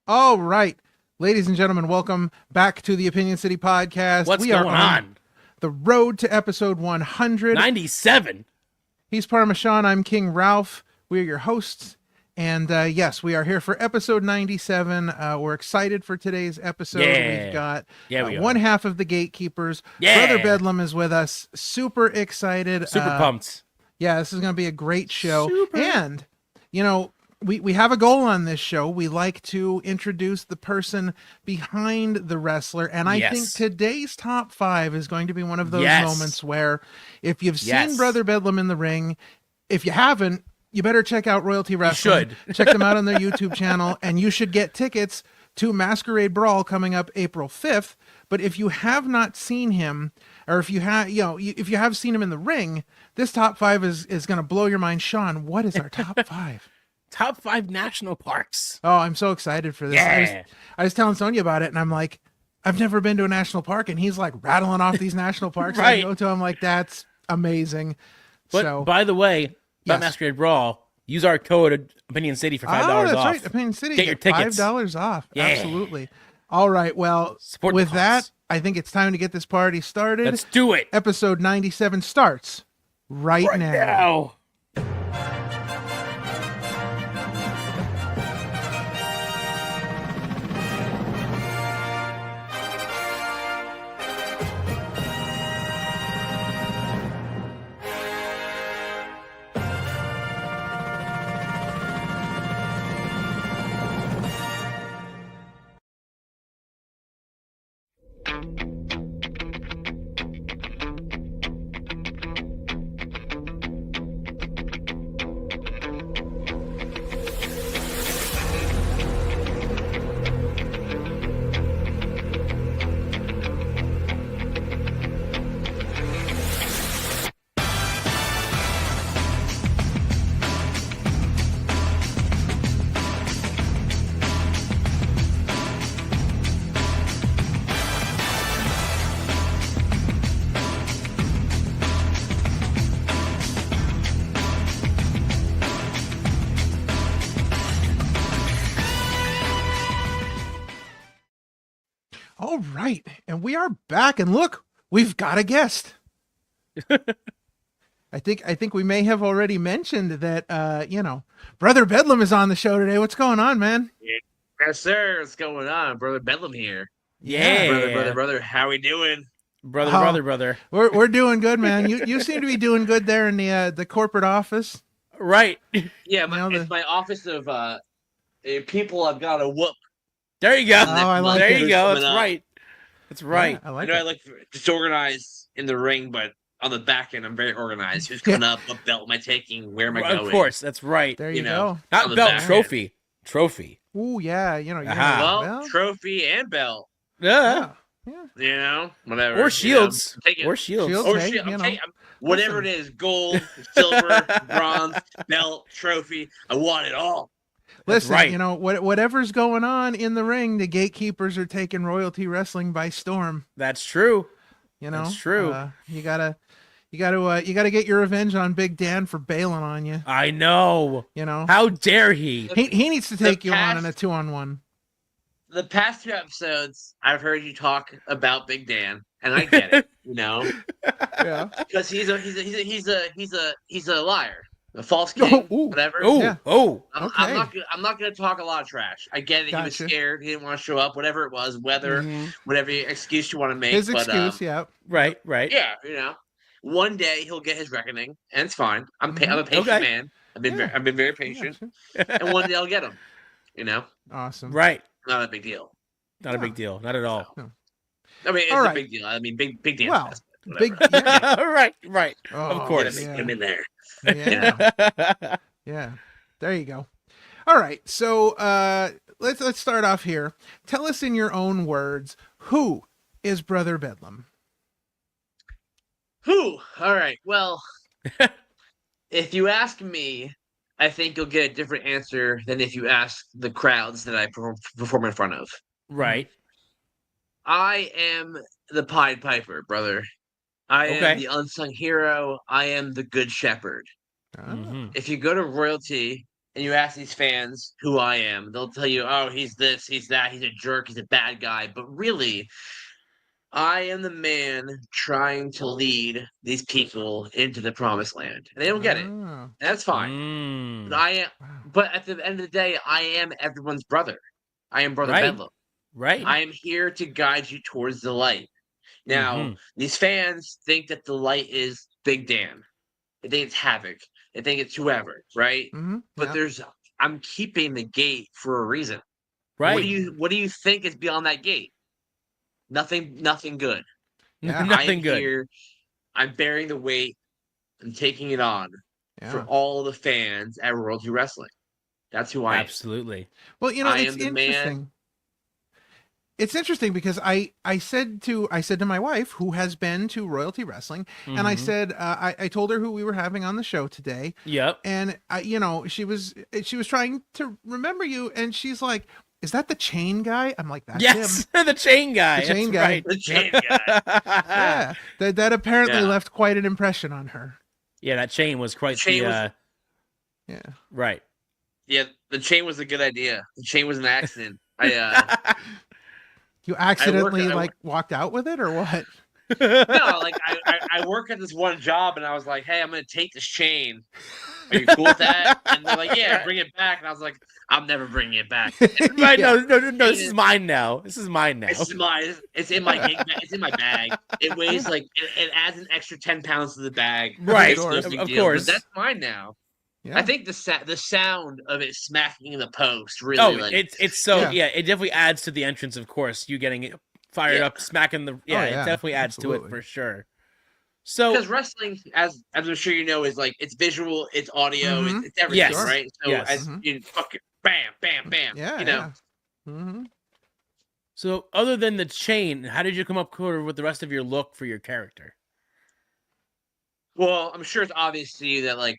All right, ladies and gentlemen, welcome back to the Opinion City podcast. What's we going are on? the road to episode 100. 97. He's Parmesan. I'm King Ralph. We are your hosts. And yes, we are here for episode 97. We're excited for today's episode. Yeah. We've got We one are. half of the Gatekeepers. Yeah. Brother Bedlam is with us. Super excited. Super pumped. Yeah, this is going to be a great show. Super. And, you know, we have a goal on this show. We like to introduce the person behind the wrestler. And I think today's top 5 is going to be one of those moments where if you've seen Brother Bedlam in the ring, if you haven't, you better check out Royalty Wrestling. You should. Check them out on their YouTube channel. And you should get tickets to Masquerade Brawl coming up April 5th. But if you have not seen him, or if you have, if you have seen him in the ring, this top 5 is going to blow your mind. Sean, what is our top 5? Top 5 national parks. Oh, I'm so excited for this. Yeah. I was telling Sonia about it, and I'm like, I've never been to a national park, and he's like rattling off these national parks. Right. I go to him like, that's amazing. But by the way, about Masquerade Brawl, use our code Opinion City for $5 that's off. right. Opinion City. Get your tickets. $5 off. Yeah. Absolutely. All right. Well, Support with the that, cause. I think it's time to get this party started. Let's do it. Episode 97 starts right now. All right, and we are back, and look, we've got a guest. I think we may have already mentioned that Brother Bedlam is on the show today. What's going on, man? Yes, sir. What's going on? Brother Bedlam here. Yeah. Brother. How we doing? Brother. We're doing good, man. You seem to be doing good there in the corporate office. Right. Yeah, it's my office of people I've got to whoop. There you go. I like there it. you go. That's right. That's right. Yeah, I like I it. like disorganized in the ring, but on the back end, I'm very organized. Who's coming up? What belt am I taking? Where am I going? Of course. That's right. There you know. go. Not on the belt, back trophy. Ooh, yeah. You know, Aha. well, Trophy and belt. Yeah. Whatever. Or shields. Or Shields. shields. Or Hey, shield. you know. Whatever it is, gold, silver, bronze, belt, trophy. I want it all. Listen, right. Whatever's going on in the ring, the Gatekeepers are taking Royalty Wrestling by storm. That's true. That's true. You gotta get your revenge on Big Dan for bailing on you. I know. How How dare he? he needs to take you on in a 2-on-1. The past 2 episodes, I've heard you talk about Big Dan, and I get it. Yeah. Because he's a liar, a false king, Ooh. whatever. Oh, Yeah. I'm not gonna talk a lot of trash. I get it. He was Gotcha. scared. He didn't want to show up. Whatever it was, weather, whatever excuse you want to make. His but, excuse, yeah. Right. Yeah, one day he'll get his reckoning, and it's fine. I'm a patient Okay. man. I've been very patient, and one day I'll get him. Awesome. Right. Not a big deal. Not a big deal. Not at all. I mean, it's All a right. big deal. I mean, big Dan. Well, whatever. Big, yeah. Right. Oh, Of course. Get him in there. Yeah. Yeah. There you go. All right. So let's start off here. Tell us in your own words, who is Brother Bedlam? Whew. All right. Well, if you ask me, I think you'll get a different answer than if you ask the crowds that I perform in front of. Right. I am the Pied Piper, brother. I am the unsung hero. I am the good shepherd. Oh. Mhm. If you go to Royalty and you ask these fans who I am, they'll tell you, "Oh, he's this, he's that, he's a jerk, he's a bad guy." But really, I am the man trying to lead these people into the promised land. And they don't get it. Oh. That's fine. But I am. Wow. But at the end of the day, I am everyone's brother. I am Brother Bedlam. Right. I am here to guide you towards the light. Now, these fans think that the light is Big Dan. They think it's Havoc. They think it's whoever, right? But I'm keeping the gate for a reason. Right. What do you think is beyond that gate? Nothing good. Yeah. Nothing good. Here, I'm bearing the weight and taking it on for all the fans at Royalty Wrestling. That's who I am. Absolutely. Well, it's interesting. It's interesting because I said to my wife, who has been to Royalty Wrestling, and I said I told her who we were having on the show today. Yep. And she was trying to remember you, and she's like, "Is that the chain guy?" I'm like, "That's him." The chain guy. The chain guy. Right. The chain guy. Yeah. That apparently left quite an impression on her. Yeah, that chain was quite Yeah. Right. Yeah, the chain was a good idea. The chain was an accident. You accidentally walked out with it or what? No, like I work at this one job and I was like, "Hey, I'm gonna take this chain. Are you cool with that?" And they're like, "Yeah, bring it back." And I was like, "I'm never bringing it back." Right? No. This is mine now. This is mine now. This is mine. It's in my gig bag. It's in my bag. It weighs it adds an extra 10 pounds to the bag. Right. Of course. But that's mine now. Yeah. I think the sound of it smacking in the post really. It's so it definitely adds to the entrance. Of course, you getting it fired up, smacking the it definitely adds to it for sure. So because wrestling, as I'm sure you know, is it's visual, it's audio, it's everything, right? So as you fucking bam, bam, bam, So other than the chain, how did you come up with the rest of your look for your character? Well, I'm sure it's obvious to you that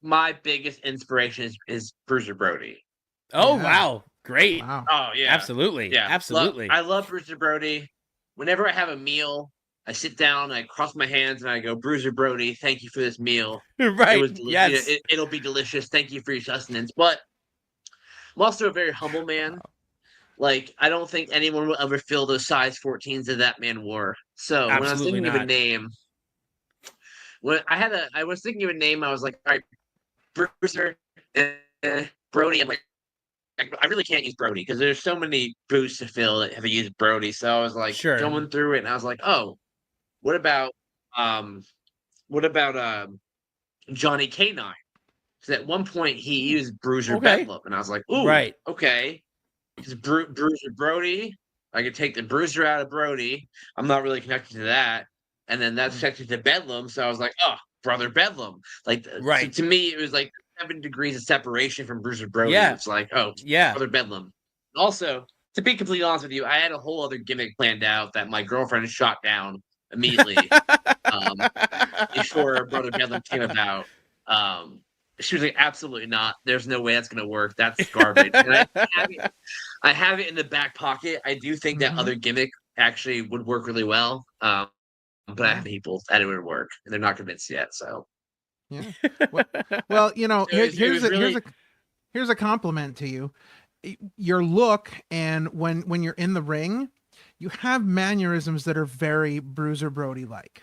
my biggest inspiration is Bruiser Brody. Oh wow, great! Wow. Oh yeah, absolutely, absolutely. I love Bruiser Brody. Whenever I have a meal, I sit down, I cross my hands, and I go, "Bruiser Brody, thank you for this meal. Right? Yes, it'll be delicious. Thank you for your sustenance." But I'm also a very humble man. I don't think anyone will ever fill those size 14s that that man wore. So when I was thinking of a name, I was thinking of a name. I was like, "All right, Bruiser, Brody." I'm like, I really can't use Brody because there's so many booths to fill that have used Brody. So I was going through it, and I was like, "Oh, what about Johnny K9?" Because at one point he used Bruiser Bedlam, and I was like, "Ooh, right, okay." Because Bruiser Brody, I could take the Bruiser out of Brody. I'm not really connected to that, and then that's connected to Bedlam. So I was like, "Oh, Brother Bedlam." So to me, it was 7 degrees of separation from Bruiser Brody. Yeah. It's Brother Bedlam. Also, to be completely honest with you, I had a whole other gimmick planned out that my girlfriend shot down immediately before Brother Bedlam came about. She was like, "Absolutely not. There's no way that's going to work. That's garbage." And I have it in the back pocket. I do think that other gimmick actually would work really well. But I have people that it would work, and they're not convinced yet. So. Yeah. Well, here's a compliment to you. Your look, and when you're in the ring, you have mannerisms that are very Bruiser Brody like.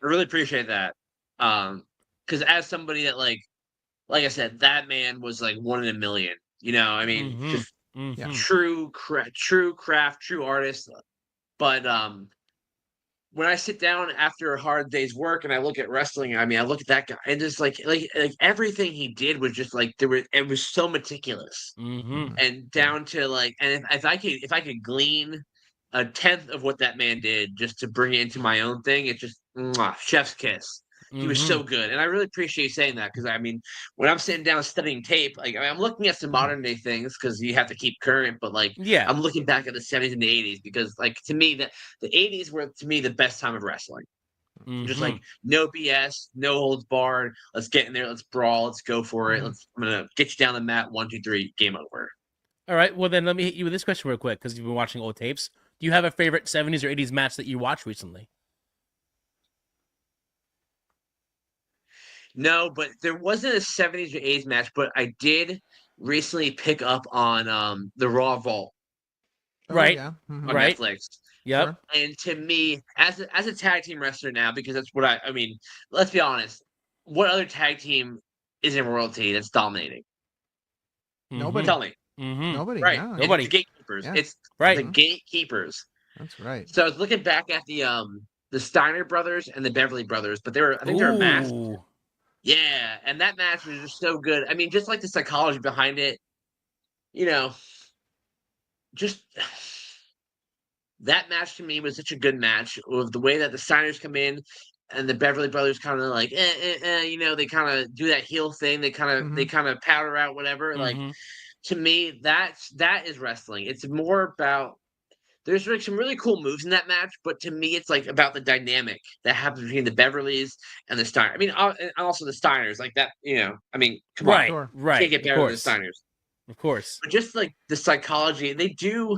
I really appreciate that. Because as somebody that like I said, that man was one in a million. I mean, true craft, true artist. But when I sit down after a hard day's work and I look at wrestling, I mean, I look at that guy and just like everything he did was just it was so meticulous and down to and if I could glean a tenth of what that man did just to bring it into my own thing, it's just chef's kiss. He was so good, and I really appreciate you saying that because I mean, when I'm sitting down studying tape, I'm looking at some modern day things because you have to keep current. But I'm looking back at the 70s and the 80s because to me the 80s were to me the best time of wrestling. Just no BS, no holds barred. Let's get in there, let's brawl, let's go for it. I'm gonna get you down the mat. 1, 2, 3, game over. All right, well then let me hit you with this question real quick because you've been watching old tapes. Do you have a favorite 70s or 80s match that you watched recently? No, but there wasn't a 70s or 80s match, but I did recently pick up on the Raw Vault. Right. Yeah. On Netflix. Yep. And to me, as a tag team wrestler now, because that's what I mean, let's be honest. What other tag team is in royalty that's dominating? Nobody. Tell me. Nobody. Right. No. Nobody. It's the gatekeepers. Yeah. It's right. The gatekeepers. That's right. So I was looking back at the Steiner brothers and the Beverly brothers, but they were they were masked. Yeah, and that match was just so good. I mean, just like the psychology behind it, you know, just that match to me was such a good match with the way that the Steiners come in and the Beverly brothers kind of like, you know, they kind of do that heel thing. They kind of powder out whatever. Like, to me, that is wrestling. It's more about. There's like some really cool moves in that match, but to me, it's like about the dynamic that happens between the Beverlys and the Steiners. I mean, and also the Steiners, like that. You know, I mean, come on, right, can't get better than the Steiners, of course. But just like the psychology, they do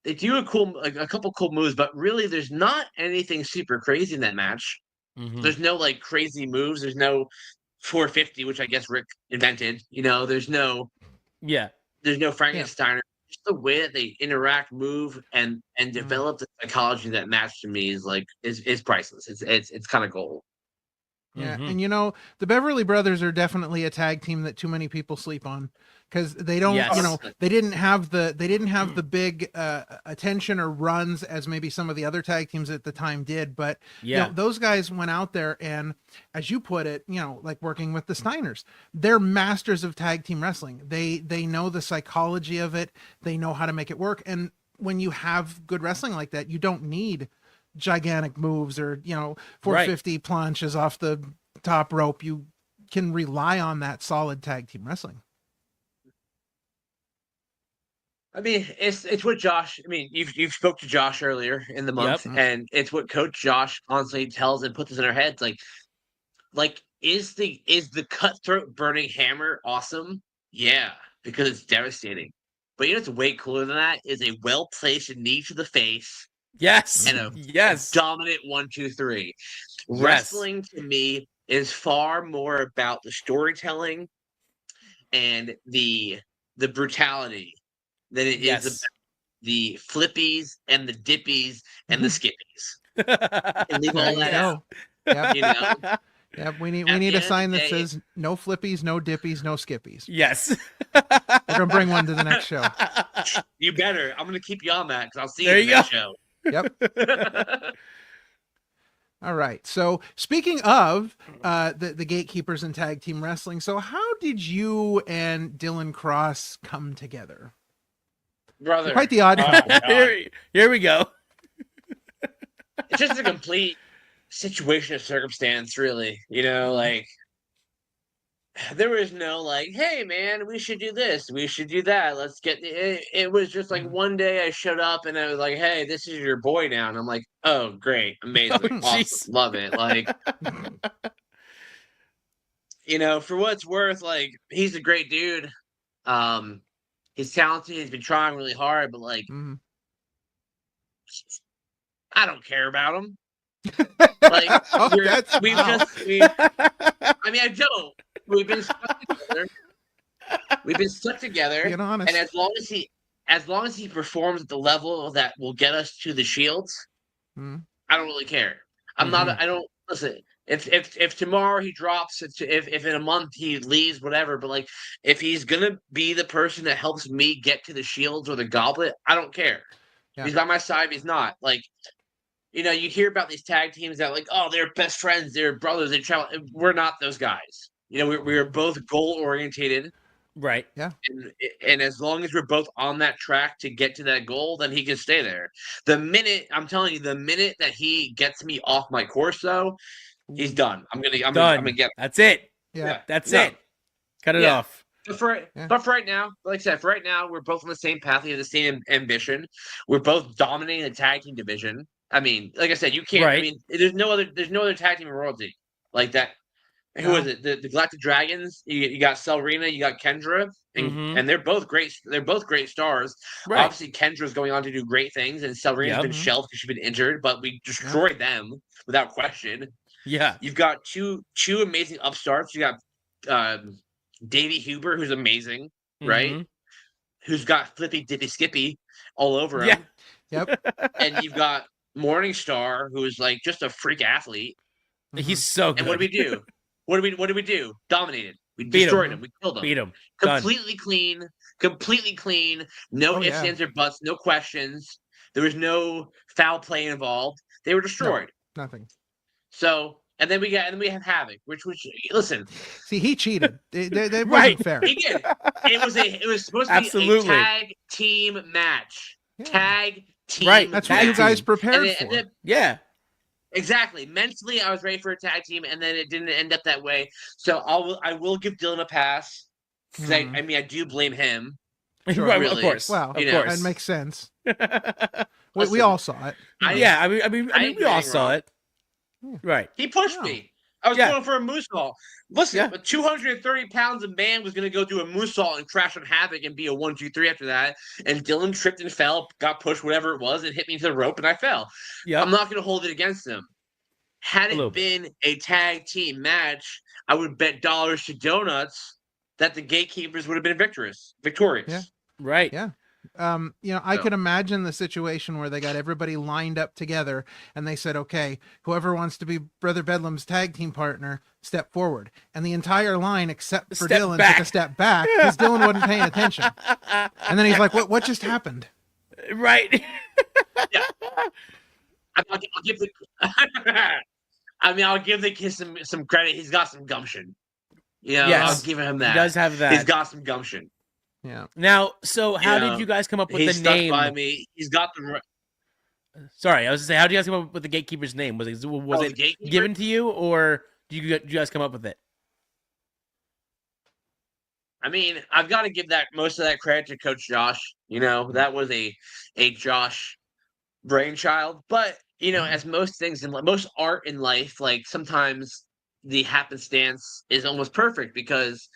a couple cool moves, but really, there's not anything super crazy in that match. There's no like crazy moves. There's no 450, which I guess Rick invented. You know, there's no Frankensteiner. Just the way that they interact, move, and develop the psychology of that match to me is like is priceless. It's kind of gold. Yeah, and you know, the Beverly Brothers are definitely a tag team that too many people sleep on because they don't, you know, they didn't have the big attention or runs as maybe some of the other tag teams at the time did. But you know, those guys went out there and, as you put it, you know, like working with the Steiners, they're masters of tag team wrestling. They know the psychology of it. They know how to make it work. And when you have good wrestling like that, you don't need gigantic moves or, you know, 450 planches off the top rope. You can rely on that solid tag team wrestling. I mean, it's what Josh. I mean, you've spoke to Josh earlier in the month, and it's what Coach Josh constantly tells and puts in our heads. Like is the cutthroat burning hammer awesome? Yeah, because it's devastating. But you know what's way cooler than that is a well placed knee to the face. Yes. And a dominant 1, 2, 3. Wrestling to me is far more about the storytelling and the brutality than it is about the flippies and the dippies and the skippies. And leave all that out. Yep. You know? Yep, we need a sign that says no flippies, no dippies, no skippies. Yes. We're gonna bring one to the next show. You better. I'm gonna keep you on that because I'll see you in the next show. Yep. All right. So speaking of the gatekeepers and tag team wrestling, so how did you and Dylan Cross come together? Brother. You're quite the odd couple. Here we go. It's just a complete situation of circumstance, really. You know, like there was no like, hey man, we should do this, we should do that, let's get it was just like one day I showed up and I was like, hey, this is your boy now, and I'm like, oh great, amazing, awesome, love it. Like you know, for what it's worth, like he's a great dude. He's talented, he's been trying really hard, but like I don't care about him. Like I mean, I don't. We've been stuck together. Being honest. And as long as he performs at the level that will get us to the Shields, I don't really care. I don't listen. If tomorrow he drops, if in a month he leaves, whatever. But like, if he's gonna be the person that helps me get to the Shields or the Goblet, I don't care. Yeah. He's by my side. If he's not. Like, you know, you hear about these tag teams that like, oh, they're best friends, they're brothers, they travel. We're not those guys. You know, we're both goal orientated. Right. Yeah. And as long as we're both on that track to get to that goal, then he can stay there. The minute that he gets me off my course, though, he's done. I'm gonna get. That's it. Yeah. That's it. Cut it off. But for right now, like I said, for right now, we're both on the same path. We have the same ambition. We're both dominating the tag team division. I mean, like I said, you can't. Right. I mean, there's no other tag team in royalty like that. Who is it? The Galactic Dragons. You got Selrina, you got Kendra, and they're both great. They're both great stars. Right. Obviously, Kendra's going on to do great things, and Selrina's been shelved because she's been injured. But we destroyed them without question. Yeah. You've got two amazing upstarts. You got Davey Huber, who's amazing, right? Who's got Flippy Dippy Skippy all over him. Yep. And you've got Morningstar, who's like just a freak athlete. He's so good. And what do we do? What did we do? Dominated. We destroyed him. We killed him. Beat him. Completely clean. Completely clean. No ifs, ands, or buts. No questions. There was no foul play involved. They were destroyed. No, nothing. So, and then we have Havoc, which listen. See, he cheated. That wasn't fair. He did. It was supposed to be a tag team match. Yeah. Tag team. Right. That's what you guys prepared for. Yeah. Exactly. Mentally, I was ready for a tag team, and then it didn't end up that way. So I will give Dylan a pass because I do blame him. Sure, right, really. Of course. Well, of course. That makes sense. We all saw it. I mean, we all saw it. Right. He pushed me. I was going for a moose haul. Listen, 230 pounds of man was going to go do a moose haul and crash on Havoc and be a 1-2-3 after that. And Dylan tripped and fell, got pushed, whatever it was, and hit me to the rope, and I fell. Yep. I'm not going to hold it against him. Had it been a tag team match, I would bet dollars to donuts that the Gatekeepers would have been victorious. Yeah. Right. Yeah. I could imagine the situation where they got everybody lined up together and they said, okay, whoever wants to be Brother Bedlam's tag team partner, step forward. And the entire line, except for Dylan, took a step back because Dylan wasn't paying attention. And then he's like, what just happened? Right. Yeah. I'll give the kid some credit. He's got some gumption. I'll give him that. He does have that. He's got some gumption. Yeah. Now, so how did you guys come up with the name? By me. He's got the. Sorry, I was to say, how did you guys come up with the Gatekeeper's name? Was it given to you, or did you guys come up with it? I mean, I've got to give most of that credit to Coach Josh. That was a Josh brainchild. But as most things in most art in life, like sometimes the happenstance is almost perfect because.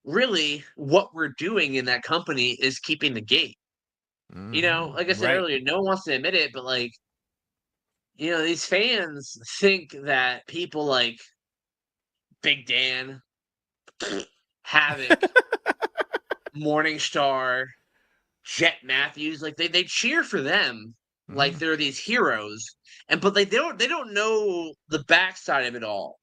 Really, what we're doing in that company is keeping the gate. Like I said earlier, no one wants to admit it, but these fans think that people like Big Dan, Havoc, Morningstar, Jet Matthews, like they cheer for them like they're these heroes, but they don't know the backside of it all.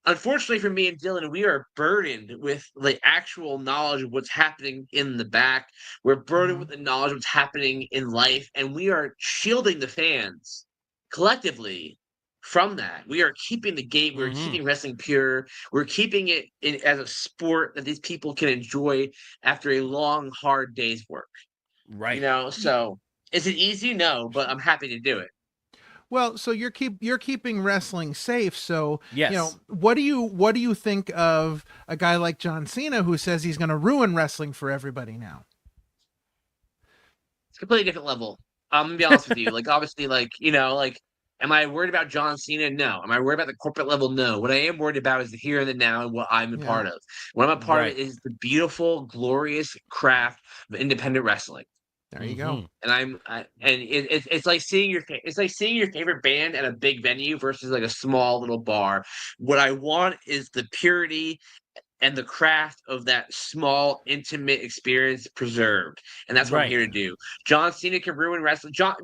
Unfortunately for me and Dylan, we are burdened with the actual knowledge of what's happening in the back. We're burdened with the knowledge of what's happening in life, and we are shielding the fans collectively from that. We are keeping the game. We're keeping wrestling pure. We're keeping it as a sport that these people can enjoy after a long, hard day's work. Right. So is it easy? No, but I'm happy to do it. Well, so you're keeping wrestling safe. So, yes. What do you think of a guy like John Cena who says he's going to ruin wrestling for everybody now? It's a completely different level. I'm gonna be honest with you. Obviously, am I worried about John Cena? No. Am I worried about the corporate level? No. What I am worried about is the here and the now and what I'm a part of. What I'm a part of is the beautiful, glorious craft of independent wrestling. There you go. And it's like seeing your favorite band at a big venue versus like a small little bar. What I want is the purity and the craft of that small, intimate experience preserved. And that's what I'm here to do. John Cena can ruin wrestling. John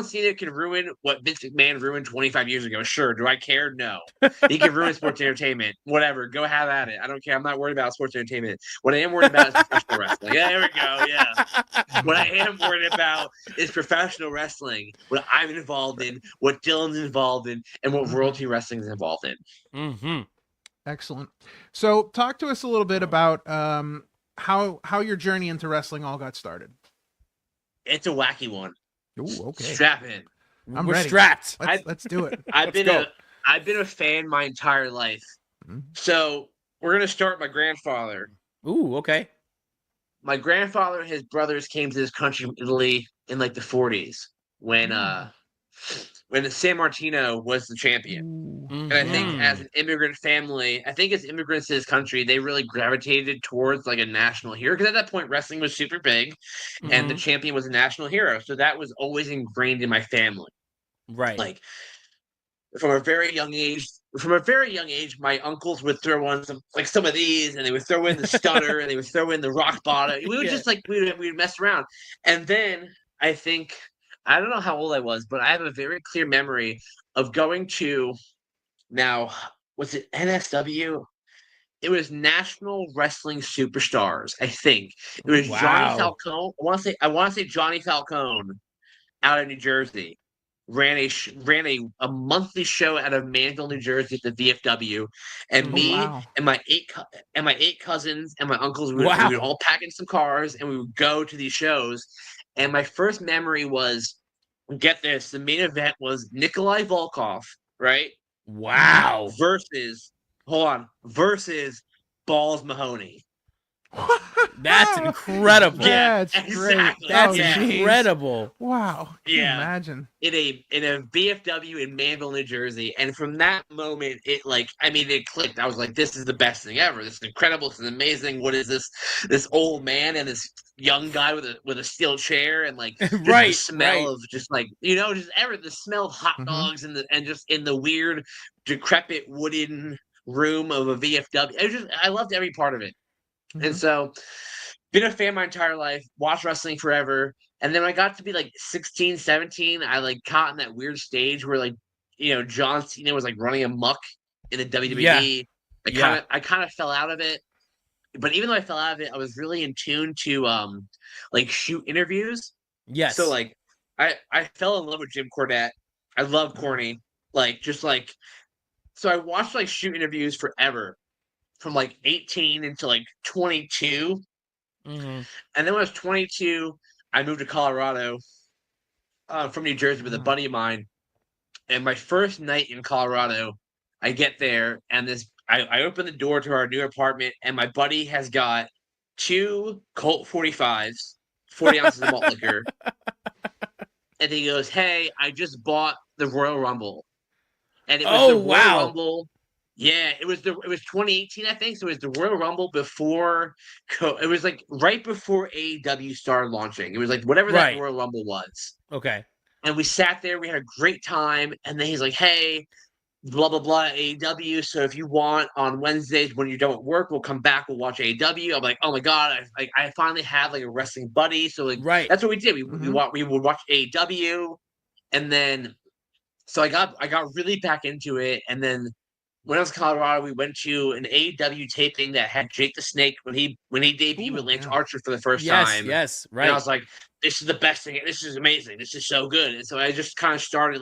Cena can ruin what Vince McMahon ruined 25 years ago. Sure. Do I care? No. He can ruin sports entertainment. Whatever. Go have at it. I don't care. I'm not worried about sports entertainment. What I am worried about is professional wrestling. Yeah, there we go. Yeah. What I am worried about is professional wrestling. What I'm involved in, what Dylan's involved in, and what royalty wrestling is involved in. Mm-hmm. Excellent. So talk to us a little bit about how your journey into wrestling all got started. It's a wacky one. Ooh, okay. Strap in. We're ready. Strapped. Let's do it. I've been a fan my entire life. Mm-hmm. So we're gonna start my grandfather. Ooh, okay. My grandfather and his brothers came to this country from Italy in like the 40s when San Martino was the champion. And I think as an immigrant family, as immigrants to this country, they really gravitated towards like a national hero. Because at that point, wrestling was super big and the champion was a national hero. So that was always ingrained in my family. Right. from a very young age. From a very young age, my uncles would throw on some of these, and they would throw in the Stunner, and they would throw in the Rock Bottom. We would just we'd mess around, and then I think I don't know how old I was, but I have a very clear memory of going to now. Was it NSW? It was National Wrestling Superstars. I think it was Johnny Falcone. I want to say Johnny Falcone out of New Jersey ran a monthly show out of Manville, New Jersey at the VFW, and and my eight cousins and my uncles we would all pack in some cars and we would go to these shows. And my first memory was, get this, the main event was Nikolai Volkov, right? Wow. Versus Balls Mahoney. That's incredible. Yeah, that's exactly. Great. That's incredible. Wow. Can you imagine? In a VFW in Manville, New Jersey. And from that moment, it clicked. I was like, this is the best thing ever. This is incredible. This is amazing. What is this old man and this young guy with a steel chair and the smell of just the smell of hot dogs and just in the weird decrepit wooden room of a VFW. I loved every part of it. And so, been a fan my entire life, watched wrestling forever. And then when I got to be 16, 17, I caught in that weird stage where John Cena was running amok in the WWE. I kind of fell out of it. But even though I fell out of it, I was really in tune to shoot interviews. Yes. So I fell in love with Jim Cornette. I love Corny. So I watched shoot interviews forever. From 18 until 22. Mm-hmm. And then when I was 22, I moved to Colorado from New Jersey with a buddy of mine. And my first night in Colorado, I get there and I open the door to our new apartment and my buddy has got 2 Colt 45s, 40 ounces of malt liquor. And he goes, "Hey, I just bought the Royal Rumble." And it was the Royal Rumble. Yeah, it was 2018, I think. So it was the Royal Rumble before. It was right before AEW started launching. It was whatever that Royal Rumble was. Okay. And we sat there. We had a great time. And then he's like, "Hey, blah blah blah, AEW. So if you want on Wednesdays when you don't work, we'll come back. We'll watch AEW." I'm like, "Oh my god! I finally have a wrestling buddy." So that's what we did. We would watch AEW, and then so I got really back into it, and then. When I was in Colorado, we went to an AEW taping that had Jake the Snake when he debuted with Lance Archer for the first time. Yes, right. And I was like, "This is the best thing. This is amazing. This is so good." And so I just kind of started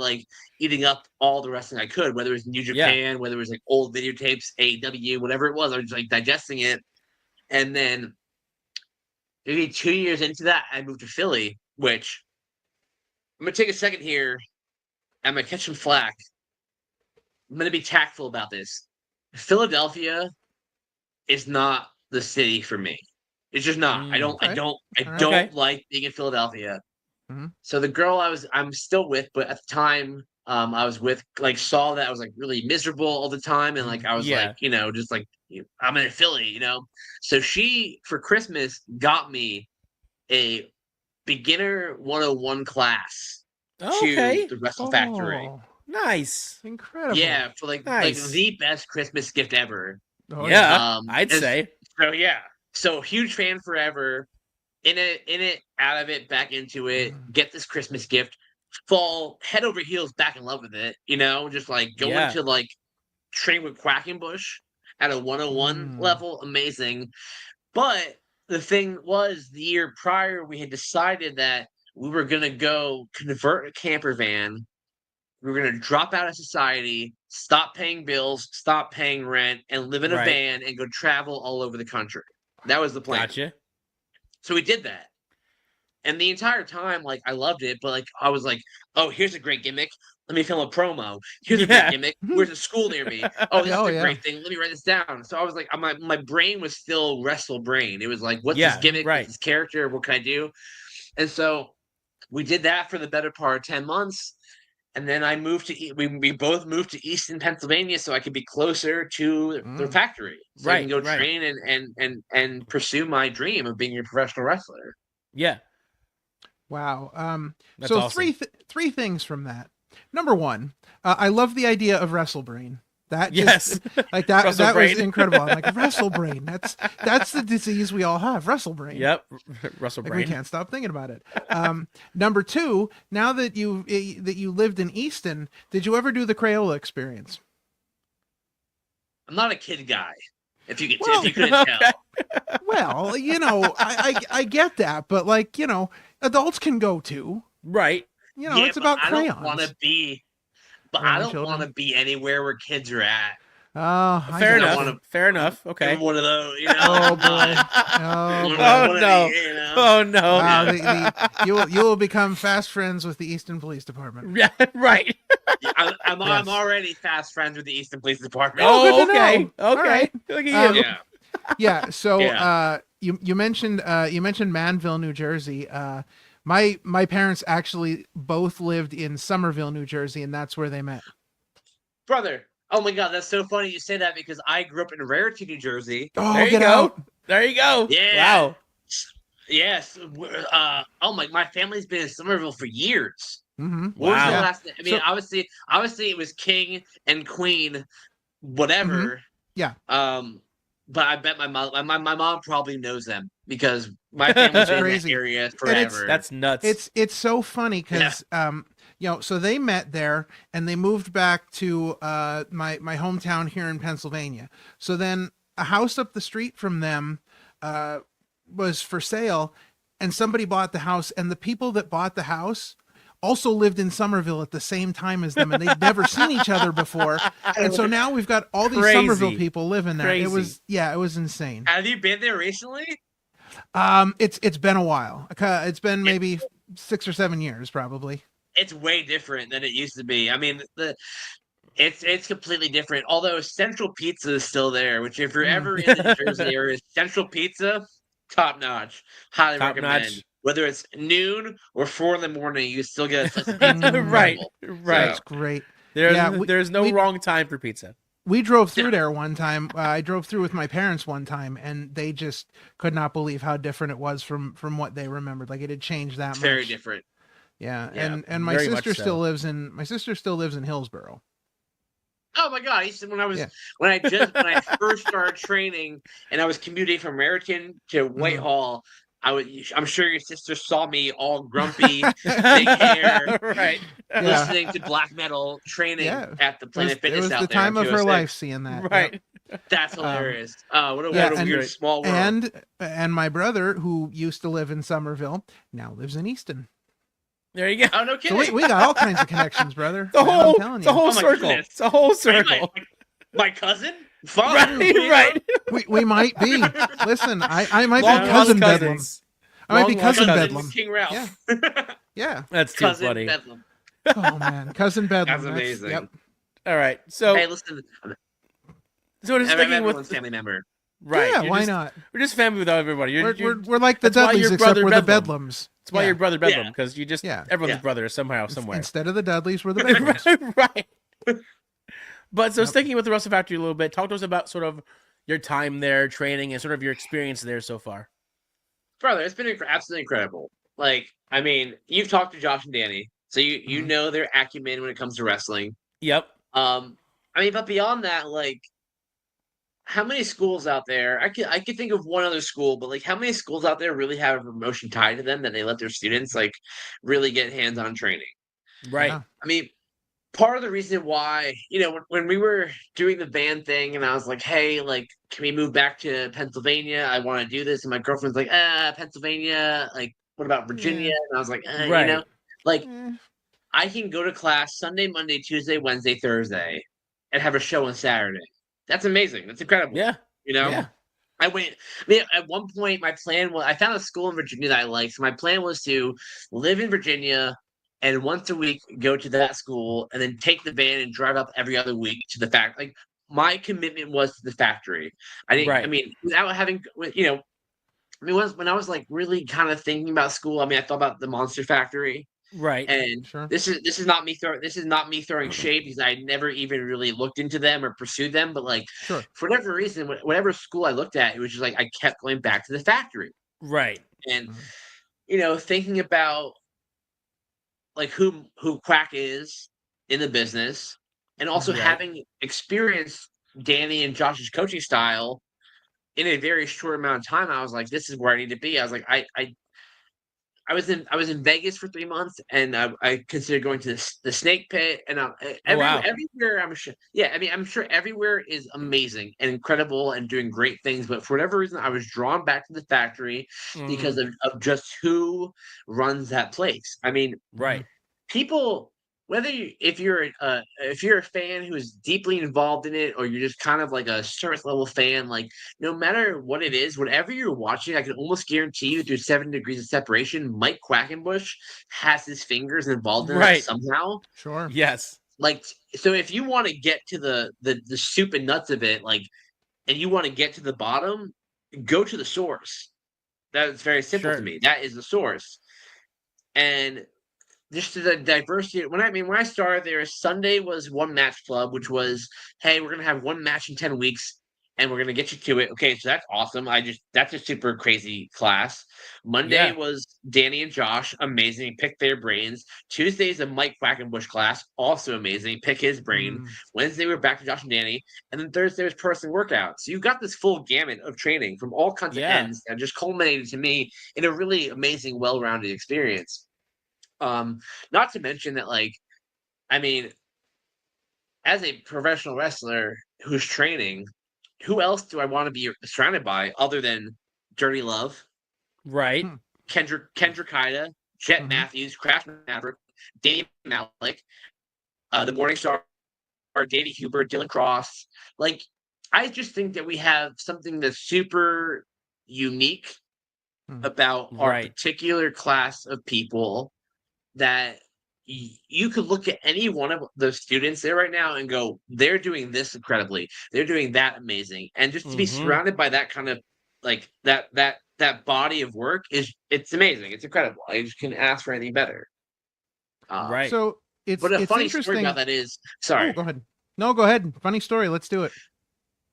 eating up all the wrestling I could, whether it was New Japan, whether it was old videotapes, AEW, whatever it was. I was just digesting it. And then maybe 2 years into that, I moved to Philly, which I'm gonna take a second here. I'm gonna catch some flack. I'm going to be tactful about this. Philadelphia is not the city for me. It's just not. I don't like being in Philadelphia. Mm-hmm. So the girl I'm still with, but at the time I was with, saw that I was really miserable all the time, and I was I'm in Philly, So she for Christmas got me a beginner 101 class to the Wrestle Factory. Nice. Incredible. Yeah, for the best Christmas gift ever. Oh, yeah, I'd say. So yeah. So huge fan forever. In it, out of it, back into it. Get this Christmas gift. Fall head over heels back in love with it. Just go into train with Quackenbush at a 101 level. Amazing. But the thing was, the year prior, we had decided that we were gonna go convert a camper van. We were going to drop out of society, stop paying bills, stop paying rent, and live in a van and go travel all over the country. That was the plan. Gotcha. So we did that. And the entire time, I loved it, but I was like, "Oh, here's a great gimmick. Let me film a promo. Here's a great gimmick. Where's a school near me? Oh, this is a great thing. Let me write this down." So I was my brain was still wrestle brain. It was what's this gimmick? What's this character? What can I do? And so we did that for the better part of 10 months. And then I moved to we both moved to Easton, Pennsylvania, so I could be closer to the factory, so I can go train and pursue my dream of being a professional wrestler. Yeah. Wow. That's so awesome. three things from that. Number one, I love the idea of WrestleBrain. That just, like that was incredible. I'm like, WrestleBrain. That's the disease we all have. WrestleBrain. Yep, WrestleBrain. Like, we can't stop thinking about it. Number two, now that you lived in Easton, did you ever do the Crayola experience? I'm not a kid guy. If you couldn't tell. Well, I get that, but like, adults can go too. Right. It's about crayons. I don't want to be. But I don't want to be anywhere where kids are at. Fair enough. Fair enough. Okay. One of those. Oh boy. Oh no. Wow, you will become fast friends with the Easton Police Department. Yeah. Right. I'm already fast friends with the Easton Police Department. Oh, okay. Okay. Right. Look at you. Yeah. So you mentioned Manville, New Jersey. My parents actually both lived in Somerville, New Jersey, and that's where they met. Brother, oh my God, that's so funny you say that because I grew up in Raritan, New Jersey. Oh, there you go. There you go. Yeah. Wow. Yes. My family's been in Somerville for years. Mm-hmm. What was the last name? I mean, obviously it was King and Queen, whatever. Mm-hmm. Yeah. But I bet my mom probably knows them because my family's been in that area forever. That's nuts. It's so funny because so they met there and they moved back to my hometown here in Pennsylvania. So then a house up the street from them was for sale, and somebody bought the house, and the people that bought the house also lived in Somerville at the same time as them, and they'd never seen each other before. And so now we've got all these Somerville people living there. It was insane. Have you been there recently? It's been a while. It's been maybe 6 or 7 years, probably. It's way different than it used to be. I mean, it's completely different. Although Central Pizza is still there, which if you're ever in the New Jersey area, Central Pizza, top notch. Highly recommend. Whether it's noon or 4 a.m, you still get a slice of pizza. Right. That's great. There's no wrong time for pizza. We drove through there one time. I drove through with my parents one time, and they just could not believe how different it was from what they remembered. Like, it had changed that much. Very different. Yeah. And my sister still lives in Hillsborough. Oh my God! When I first started training, and I was commuting from Raritan to Whitehall. I'm sure your sister saw me all grumpy, big hair, right? Listening to black metal, training at the Planet Fitness out there. It was the time of her life seeing that. Right. Yep. That's hilarious. What a weird small world. And my brother, who used to live in Somerville, now lives in Easton. There you go. Oh, no kidding. So we got all kinds of connections, brother. It's a whole circle. It's a whole circle. My cousin? Fun. Right. We might be. Listen, I might be cousin Bedlam. I might be cousin Bedlam. King Ralph. Yeah. That's too cousin funny. Bedlam. Oh man, cousin Bedlam. That's amazing. Yep. All right. So hey, listen. So just sticking with family member. Right. Yeah, why not? We're just family with everybody. We're like the Dudleys, except we're the Bedlams. That's why you're brother Bedlam, because you just everyone's brother somehow, somewhere. Instead of the Dudleys, we're the Bedlams. Right. But so sticking with the Wrestle Factory a little bit, talk to us about sort of your time there, training, and sort of your experience there so far. Brother, it's been absolutely incredible. Like, I mean, you've talked to Josh and Danny, so you know their acumen when it comes to wrestling. Yep. I mean, but beyond that, like, how many schools out there? I could think of one other school, but like, how many schools out there really have a promotion tied to them that they let their students like really get hands-on training? Right. Yeah. I mean, part of the reason why, when we were doing the band thing, and I was like, hey, like, can we move back to Pennsylvania? I want to do this, and my girlfriend's like, Pennsylvania. Like, what about Virginia? And I was like, right. I can go to class Sunday, Monday, Tuesday, Wednesday, Thursday, and have a show on Saturday. That's amazing. That's incredible. Yeah. Yeah. At one point, my plan was I found a school in Virginia that I liked. So my plan was to live in Virginia and once a week go to that school and then take the van and drive up every other week to the factory. Like, my commitment was to the factory. I didn't. Right. I mean, without having, when I was like really kind of thinking about school, I mean, I thought about the Monster Factory. Right. And this is not me throwing shade because I never even really looked into them or pursued them. But like, for whatever reason, whatever school I looked at, it was just like I kept going back to the factory. Right. And thinking about like who Quack is in the business, and also having experienced Danny and Josh's coaching style in a very short amount of time, I was like, this is where I need to be. I was like, I was in Vegas for 3 months, and I considered going to the Snake Pit, and everywhere. I'm sure. Yeah, I mean, I'm sure everywhere is amazing and incredible and doing great things. But for whatever reason, I was drawn back to the factory because of just who runs that place. I mean, people. Whether if you're a fan who is deeply involved in it, or you're just kind of like a surface level fan, like no matter what it is, whatever you're watching, I can almost guarantee you through 7 degrees of separation, Mike Quackenbush has his fingers involved in it somehow. Sure. Yes. Like, so if you want to get to the soup and nuts of it, like, and you want to get to the bottom, go to the source. That's very simple to me. That is the source. And just the diversity. When I started there, Sunday was one match club, which was, hey, we're gonna have one match in 10 weeks, and we're gonna get you to it. Okay, so that's awesome. That's a super crazy class. Monday was Danny and Josh, amazing. Pick their brains. Tuesday's a Mike Quackenbush class, also amazing. Pick his brain. Wednesday we're back to Josh and Danny, and then Thursday was person workout. So you got this full gamut of training from all kinds of ends, and just culminated to me in a really amazing, well-rounded experience. Not to mention that, like, I mean, as a professional wrestler who's training, who else do I want to be surrounded by other than Dirty Love? Right. Kendrick Hyde, Jet Matthews, Crash Maverick, Dave Malik, the Morning Star, Danny Huber, Dylan Cross. Like, I just think that we have something that's super unique about our particular class of people, that you could look at any one of the students there right now and go, they're doing this incredibly, they're doing that amazing, and just to be surrounded by that kind of, like, that body of work it's amazing. It's incredible. I just couldn't ask for anything better. So but a funny story about that is, sorry. Go ahead. No, go ahead. Funny story. Let's do it.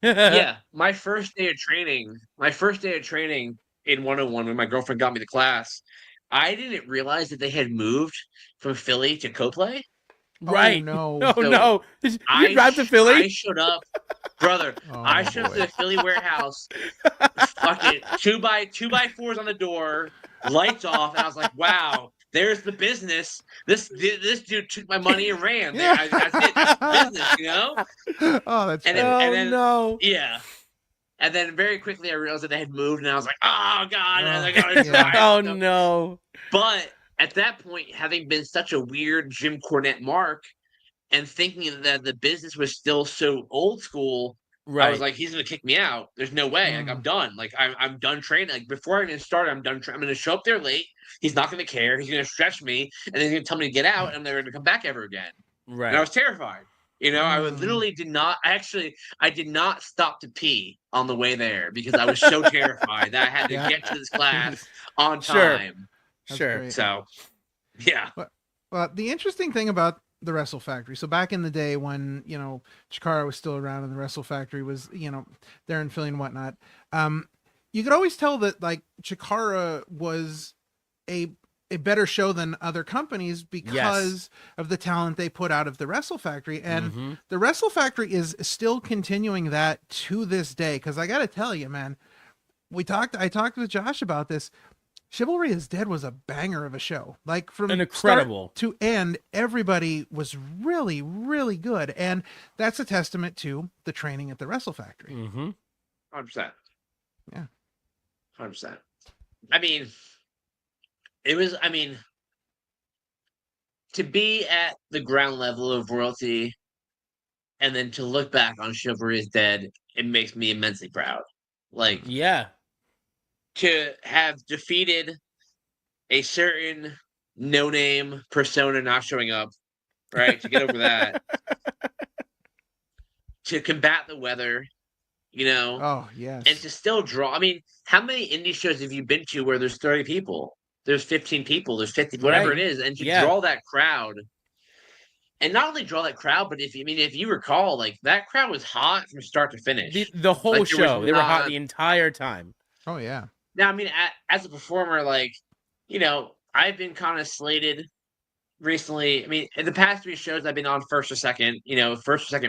Yeah, my first day of training in 101, when my girlfriend got me the class, I didn't realize that they had moved from Philly to Coplay. Right. Oh, no. Oh, no. Did you drive to Philly? I showed up, brother. I showed up to the Philly warehouse. Fucking 2x4s on the door, lights off, and I was like, wow, there's the business. This dude took my money and ran. That's it. That's business, you know? Oh, that's and then, no. Yeah. And then very quickly I realized that they had moved, and I was like, oh, God. I gotta try. Oh, no. But at that point, having been such a weird Jim Cornette mark and thinking that the business was still so old school, I was like, he's going to kick me out. There's no way. Like, I'm done. Like, I'm done training. Like, before I even start, I'm done. I'm going to show up there late. He's not going to care. He's going to stretch me, and then he's going to tell me to get out, and I'm never going to come back ever again. Right. And I was terrified. You know, I literally did not stop to pee on the way there because I was so terrified that I had to get to this class on time. Sure. So, yeah. Well, the interesting thing about the Wrestle Factory, so back in the day when, you know, Chikara was still around and the Wrestle Factory was, you know, there in Philly and whatnot, you could always tell that, like, Chikara was a better show than other companies because of the talent they put out of the Wrestle Factory. And the Wrestle Factory is still continuing that to this day. Cause I got to tell you, man, I talked with Josh about this. Chivalry is Dead was a banger of a show. Like, from incredible start to end, everybody was really, really good. And that's a testament to the training at the Wrestle Factory. 100%. Yeah. 100%. I mean, to be at the ground level of royalty and then to look back on Chivalry is Dead, it makes me immensely proud. Like, to have defeated a certain no-name persona not showing up, right? To get over that. To combat the weather, you know? Oh, yes. And to still draw. I mean, how many indie shows have you been to where there's 30 people? There's 15 people, there's 50, whatever it is, and to draw that crowd, and not only draw that crowd, but if you recall, like, that crowd was hot from start to finish. The whole show, they were hot the entire time. Oh yeah. Now, I mean, as a performer, like, you know, I've been kind of slated recently. I mean, in the past 3 shows, I've been on first or second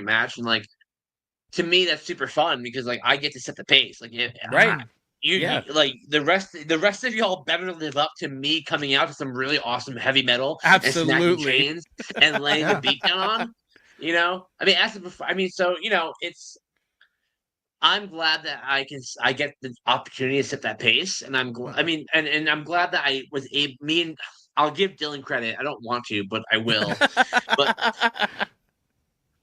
match, and like to me, that's super fun because like I get to set the pace. Like, right. Like the rest of y'all better live up to me coming out to some really awesome heavy metal Absolutely. and snapping chains and laying the beat down on. You know, I mean, so it's. I'm glad that I get the opportunity to set that pace, and I'm glad that I was able. I'll give Dylan credit. I don't want to, but I will. But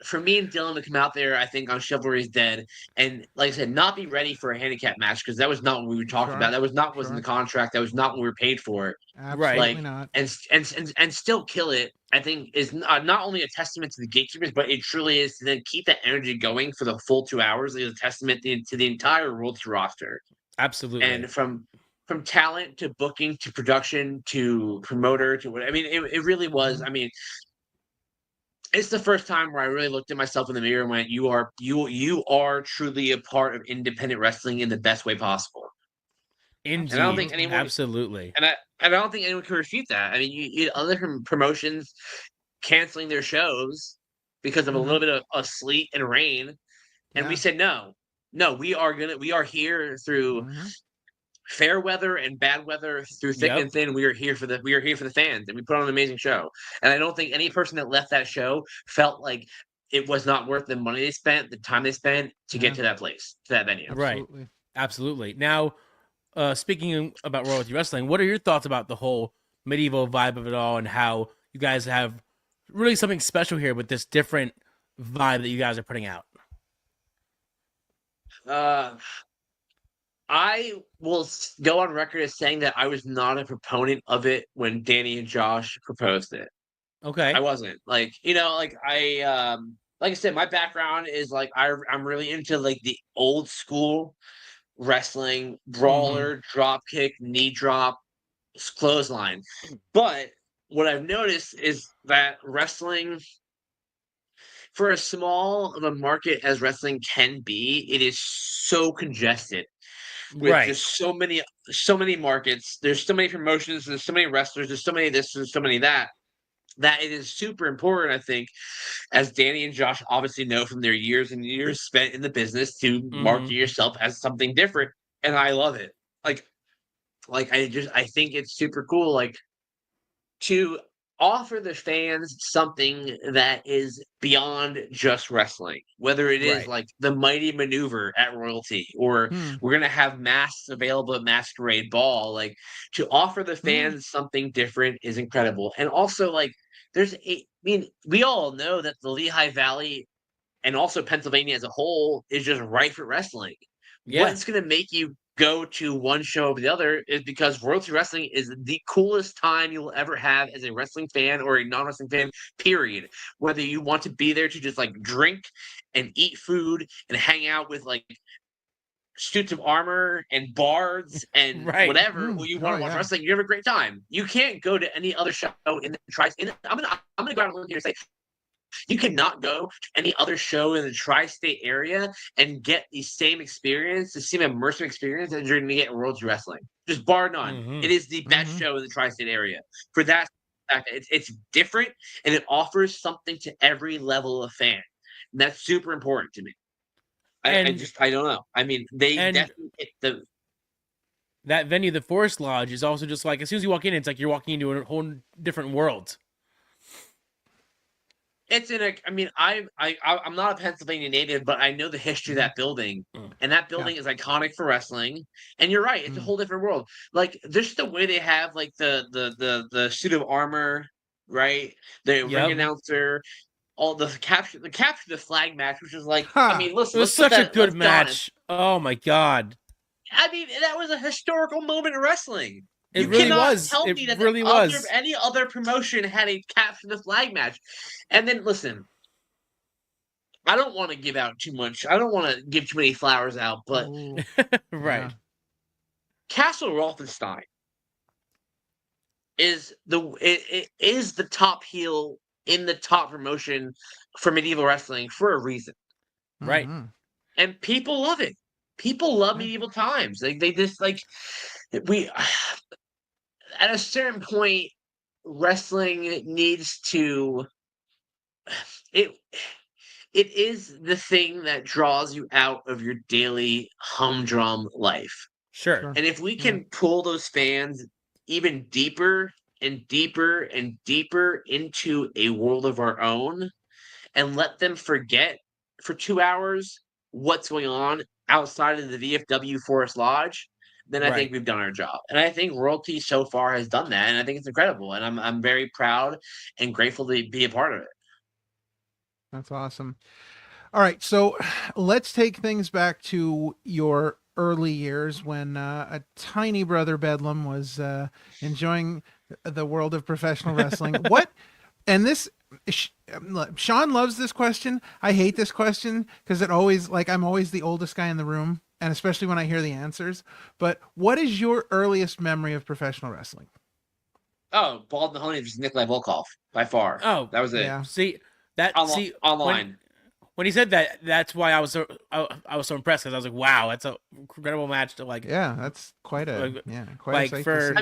for me and Dylan to come out there, I think on Chivalry's Dead, and like I said, not be ready for a handicap match because that was not what we were talking about. That was not what's in the contract. That was not what we were paid for. Absolutely not. And still kill it. I think is not only a testament to the gatekeepers, but it truly is to then keep that energy going for the full 2 hours. It is a testament to the entire royalty roster. Absolutely. And from talent to booking to production to promoter to what it really was. I mean, it's the first time where I really looked at myself in the mirror and went, you are truly a part of independent wrestling in the best way possible. Indeed. And I don't think anyone absolutely. And I don't think anyone can refute that. I mean, you other promotions canceling their shows because of a little bit of sleet and rain, and we said no, we are here through fair weather and bad weather, through thick and thin. We are here for the fans, and we put on an amazing show. And I don't think any person that left that show felt like it was not worth the money they spent, the time they spent to get to that place, to that venue. Right. Absolutely. Now, speaking about royalty wrestling, what are your thoughts about the whole medieval vibe of it all, and how you guys have really something special here with this different vibe that you guys are putting out? I will go on record as saying that I was not a proponent of it when Danny and Josh proposed it. Okay. I wasn't. Like I said, my background is like I'm really into like the old school wrestling, brawler, drop kick, knee drop, clothesline. But what I've noticed is that wrestling, for as small of a market as wrestling can be, it is so congested. With just so many markets, there's so many promotions, there's so many wrestlers, there's so many this, there's so many that it is super important, I think, as Danny and Josh obviously know from their years and years spent in the business, to market yourself as something different. And I love it. Like I think it's super cool, like, to offer the fans something that is beyond just wrestling, whether it is like the Mighty Maneuver at Royalty, or we're going to have masks available at Masquerade Ball. Like, to offer the fans something different is incredible. And also, like, we all know that the Lehigh Valley and also Pennsylvania as a whole is just rife for wrestling. What's going to make you go to one show over the other is because royalty wrestling is the coolest time you'll ever have as a wrestling fan or a non-wrestling fan, period. Whether you want to be there to just like drink and eat food and hang out with like suits of armor and bards and whatever, you want to watch wrestling, you have a great time. You can't go to any other show in the tri-state. I'm gonna go out and here and say, you cannot go to any other show in the tri-state area and get the same experience, the same immersive experience that you're going to get in royalty wrestling. Just bar none. It is the best show in the tri-state area. For that fact, it's different, and it offers something to every level of fan. And that's super important to me. I don't know. I mean, they definitely hit that venue, the Forest Lodge, is also just like, as soon as you walk in, it's like you're walking into a whole different world. It's I'm not a Pennsylvania native, but I know the history of that building, and that building is iconic for wrestling. And you're right, it's a whole different world. Like, just the way they have like the suit of armor, right? The ring announcer, all the capture the flag match, which is like, I mean, listen, it was such a good match. Oh my god! I mean, that was a historical moment in wrestling. It really was. Tell me that any other promotion had a capture the flag match. And then listen, I don't want to give out too much. I don't want to give too many flowers out, but Castle Rolfenstein is the top heel in the top promotion for medieval wrestling for a reason. Right. And people love it. People love medieval times. They just like, we at a certain point, wrestling needs to it it is the thing that draws you out of your daily humdrum life. Sure. And if we can pull those fans even deeper and deeper and deeper into a world of our own and let them forget for 2 hours what's going on outside of the VFW Forest Lodge, then I think we've done our job. And I think Royalty so far has done that, and I think it's incredible. And I'm very proud and grateful to be a part of it. That's awesome. All right, so let's take things back to your early years when a tiny brother Bedlam was enjoying the world of professional wrestling. What? And this, Sean loves this question. I hate this question because it always, like, I'm always the oldest guy in the room, and especially when I hear the answers. But what is your earliest memory of professional wrestling? Oh, Balls Mahoney versus Nikolai Volkov by far. Oh, that was it. Yeah. See that. Online. When he said that, that's why I was so impressed, because I was like, wow, that's an incredible match to like. Yeah, that's quite a quite like a sight for. to see.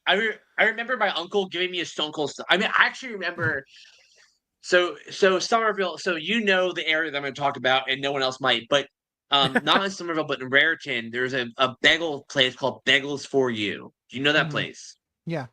I mean, I remember my uncle giving me a Stone Cold. I mean, I actually remember. So Somerville. So the area that I'm going to talk about, and no one else might, but not in Somerville, but in Raritan, there's a bagel place called Bagels for You. Do you know that place? Yeah.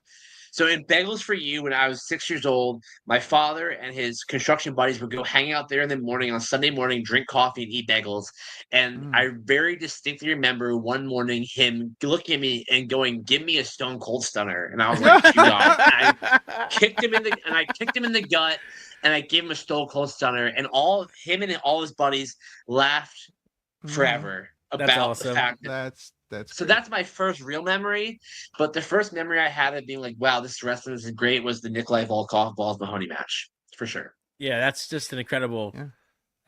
So in Bagels for You, when I was 6 years old, my father and his construction buddies would go hang out there in the morning on Sunday morning, drink coffee and eat bagels. And I very distinctly remember one morning him looking at me and going, "Give me a Stone Cold Stunner." And I was like, "You got it." I kicked him in the gut, and I gave him a Stone Cold Stunner. And him and all his buddies laughed forever about the fact that that's my first real memory. But the first memory I had of being like, wow, this wrestling is great, was the Nikolai Volkov Balls Mahoney match, for sure. Yeah, that's just an incredible. Yeah.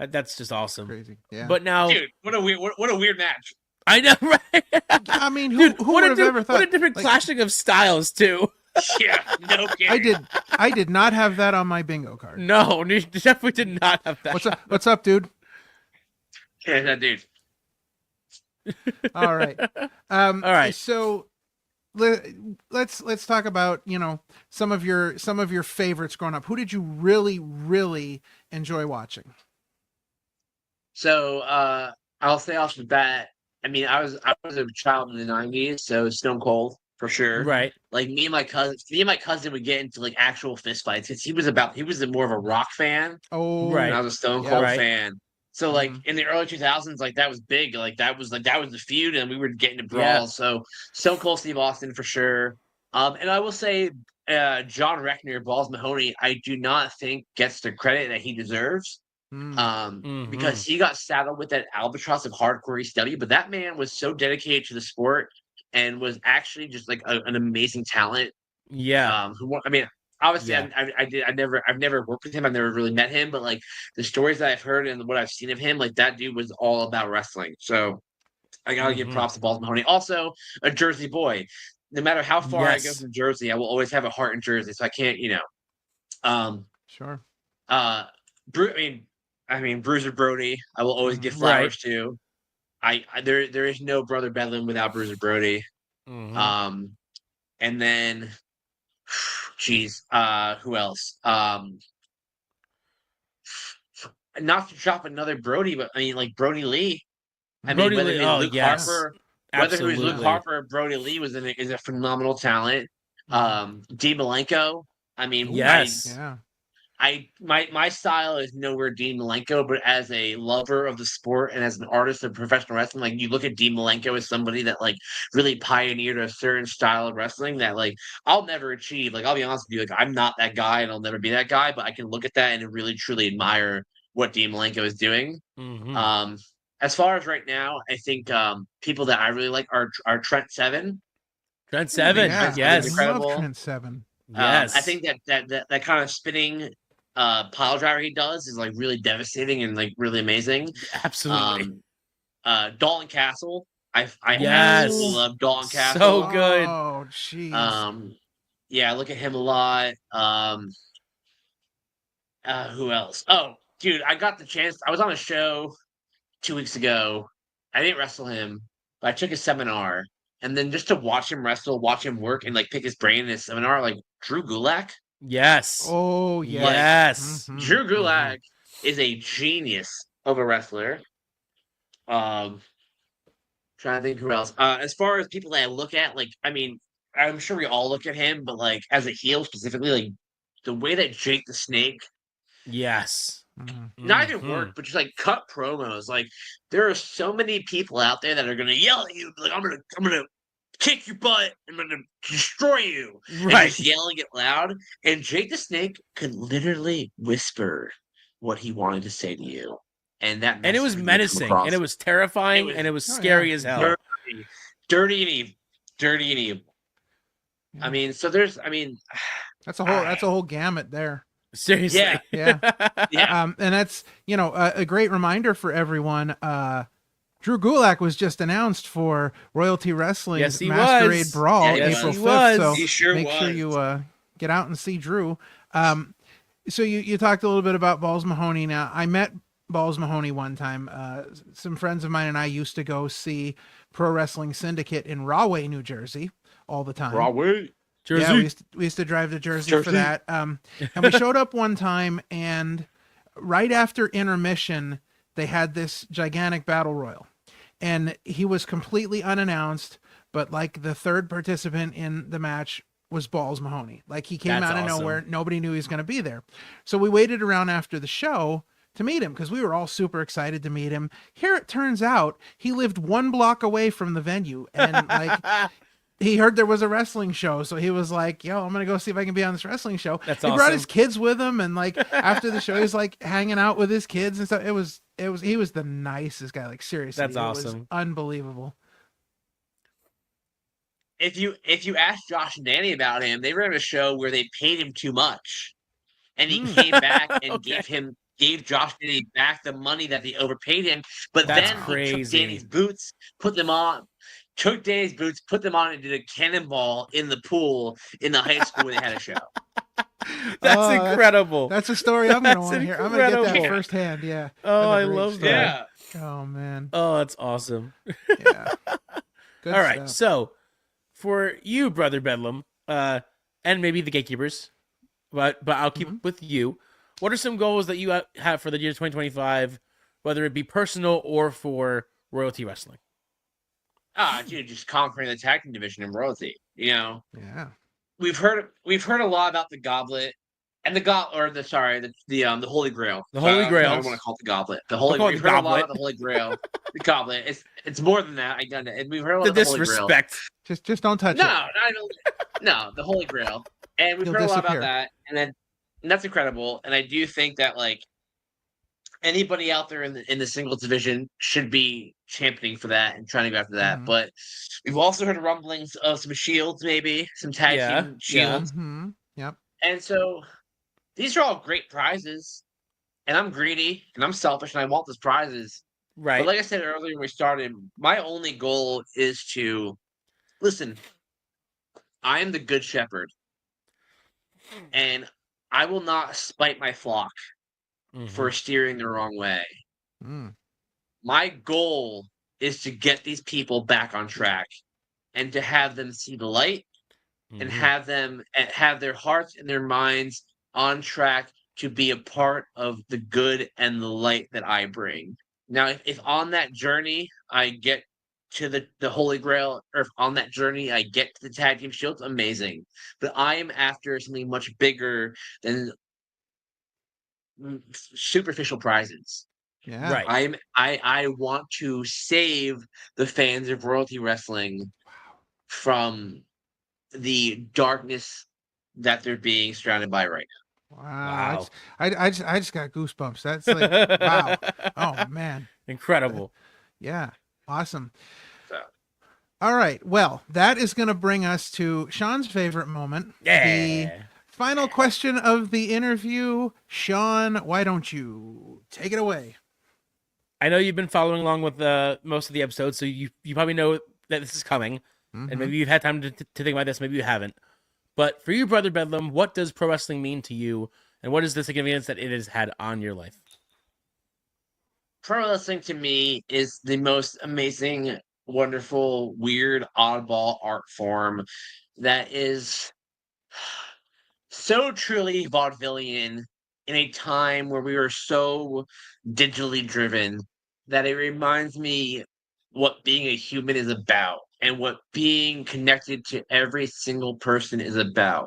That's just awesome. Crazy. Yeah. But now, dude, what a weird match. I know, right? I mean, who would have ever thought? What a different clashing of styles too. Yeah, no kidding. I did not have that on my bingo card. No, you definitely did not have that. What's up, dude? Yeah, that dude. All right. All right. So let's talk about, some of your favorites growing up. Who did you really enjoy watching? So I'll say off the bat, I mean, I was a child in the 90s, so Stone Cold for sure. Right. Like me and my cousin would get into like actual fist fights because he was more of a rock fan. Oh, right. And I was a Stone Cold fan. So like in the early 2000s, like that was big. Like that was the feud, and we were getting to brawls. Yeah. So Stone Cold Steve Austin for sure. And I will say, John Reckner, Balls Mahoney, I do not think gets the credit that he deserves. Because he got saddled with that albatross of hardcore ECW, but that man was so dedicated to the sport and was actually just like an amazing talent. Yeah. Obviously, I've never worked with him. I've never really met him, but like the stories that I've heard and what I've seen of him, like that dude was all about wrestling. So I gotta give props to Balls Mahoney. Also, a Jersey boy. No matter how far I go from Jersey, I will always have a heart in Jersey. So I can't, Sure. Bruiser Brody, I will always give flowers to. There is no Brother Bedlam without Bruiser Brody. And then. Jeez, who else? Not to drop another Brody, but I mean, like Brody Lee. Harper, whether it was Luke Harper or Brody Lee is a phenomenal talent. Dean Malenko. I mean, my style is nowhere Dean Malenko, but as a lover of the sport and as an artist of professional wrestling, like you look at Dean Malenko as somebody that like really pioneered a certain style of wrestling that like I'll never achieve. Like I'll be honest with you, like I'm not that guy and I'll never be that guy, but I can look at that and really truly admire what Dean Malenko is doing. As far as right now, I think people that I really like are Trent Seven. Trent Seven, yes, incredible. I love Trent Seven. Yes, I think that kind of spinning pile driver he does is like really devastating and like really amazing. Absolutely. Dalton Castle. I absolutely love Dalton Castle. So good. Oh, jeez. Yeah, I look at him a lot. Who else? Oh, dude, I got the chance. I was on a show 2 weeks ago. I didn't wrestle him, but I took a seminar. And then just to watch him wrestle, watch him work, and like pick his brain in his seminar, like Drew Gulak. Yes. Oh yes. Yes. Drew Gulak is a genius of a wrestler. Trying to think who else. As far as people that I look at, like, I mean, I'm sure we all look at him, but like as a heel specifically, like the way that Jake the Snake, yes, not even work, but just like cut promos. Like there are so many people out there that are gonna yell at you, like I'm gonna kick your butt, I'm gonna destroy you, right? And just yelling it loud. And Jake the Snake could literally whisper what he wanted to say to you. And it was menacing, and it was terrifying, and it was scary as hell. Dirty and evil. Yeah. I mean, so there's, that's a whole gamut there. Seriously, yeah. And that's a great reminder for everyone. Drew Gulak was just announced for Royalty Wrestling's Masquerade Brawl April 5th. So make sure you get out and see Drew. So you talked a little bit about Balls Mahoney. Now I met Balls Mahoney one time. Some friends of mine and I used to go see Pro Wrestling Syndicate in Rahway, New Jersey, all the time. Rahway, Jersey. Yeah, we used to drive to Jersey for that. And we showed up one time, and right after intermission, they had this gigantic battle royal, and he was completely unannounced. But like the third participant in the match was Balls Mahoney. Like he came out of nowhere. Nobody knew he was going to be there. So we waited around after the show to meet him because we were all super excited to meet him. Here it turns out he lived 1 block away from the venue, and like he heard there was a wrestling show, so he was like, "Yo, I'm gonna go see if I can be on this wrestling show." That's awesome. He brought his kids with him, and like after the show, he's like hanging out with his kids and stuff. He was the nicest guy. Like seriously, that's awesome, was unbelievable. If you ask Josh and Danny about him, they ran a show where they paid him too much, and he came back and gave Josh Danny back the money that they overpaid him. But then he took Danny's boots, put them on, and did a cannonball in the pool in the high school where they had a show. That's incredible. That's a story I'm going to want to hear. I'm going to get that firsthand. Yeah. Oh, I love that. Yeah. Oh, man. Oh, that's awesome. Yeah. Good All right. Stuff. So for you, Brother Bedlam, and maybe the Gatekeepers, but I'll keep with you. What are some goals that you have for the year 2025, whether it be personal or for Royalty Wrestling? Dude, just conquering the tag team division in Royalty. Yeah. We've heard a lot about the Goblet and the Holy Grail. The Holy Grail. I don't want to call it the Goblet. The Holy. We've heard a lot about the Holy Grail. The Goblet. It's more than that. And we've heard a lot about the Holy Grail. Just don't touch it. No, the Holy Grail. And we've heard a lot about that. And that's incredible. And I do think that like anybody out there in the singles division should be championing for that and trying to go after that. Mm-hmm. But we've also heard rumblings of some shields, maybe some tag team shields. Yeah. Mm-hmm. Yep. And so these are all great prizes. And I'm greedy and I'm selfish and I want those prizes. Right. But like I said earlier when we started, my only goal is to listen. I am the good shepherd. And I will not spite my flock for steering the wrong way. My goal is to get these people back on track and to have them see the light and have them have their hearts and their minds on track to be a part of the good and the light that I bring. Now, if on that journey I get to the Holy Grail, or if on that journey I get to the tag team shields, amazing. But I am after something much bigger than superficial prizes. Yeah. Right. I want to save the fans of Royalty Wrestling from the darkness that they're being surrounded by right now. Wow. I just got goosebumps. That's like wow. Oh man. Incredible. Yeah. Awesome. All right. Well, that is going to bring us to Sean's favorite moment. Yeah. The final question of the interview. Sean, why don't you take it away? I know you've been following along with most of the episodes, so you probably know that this is coming. And maybe you've had time to think about this. Maybe you haven't. But for you, Brother Bedlam, what does pro wrestling mean to you? And what is the significance that it has had on your life? Pro wrestling to me is the most amazing, wonderful, weird, oddball art form that is so truly vaudevillian in a time where we were so digitally driven that it reminds me what being a human is about and what being connected to every single person is about.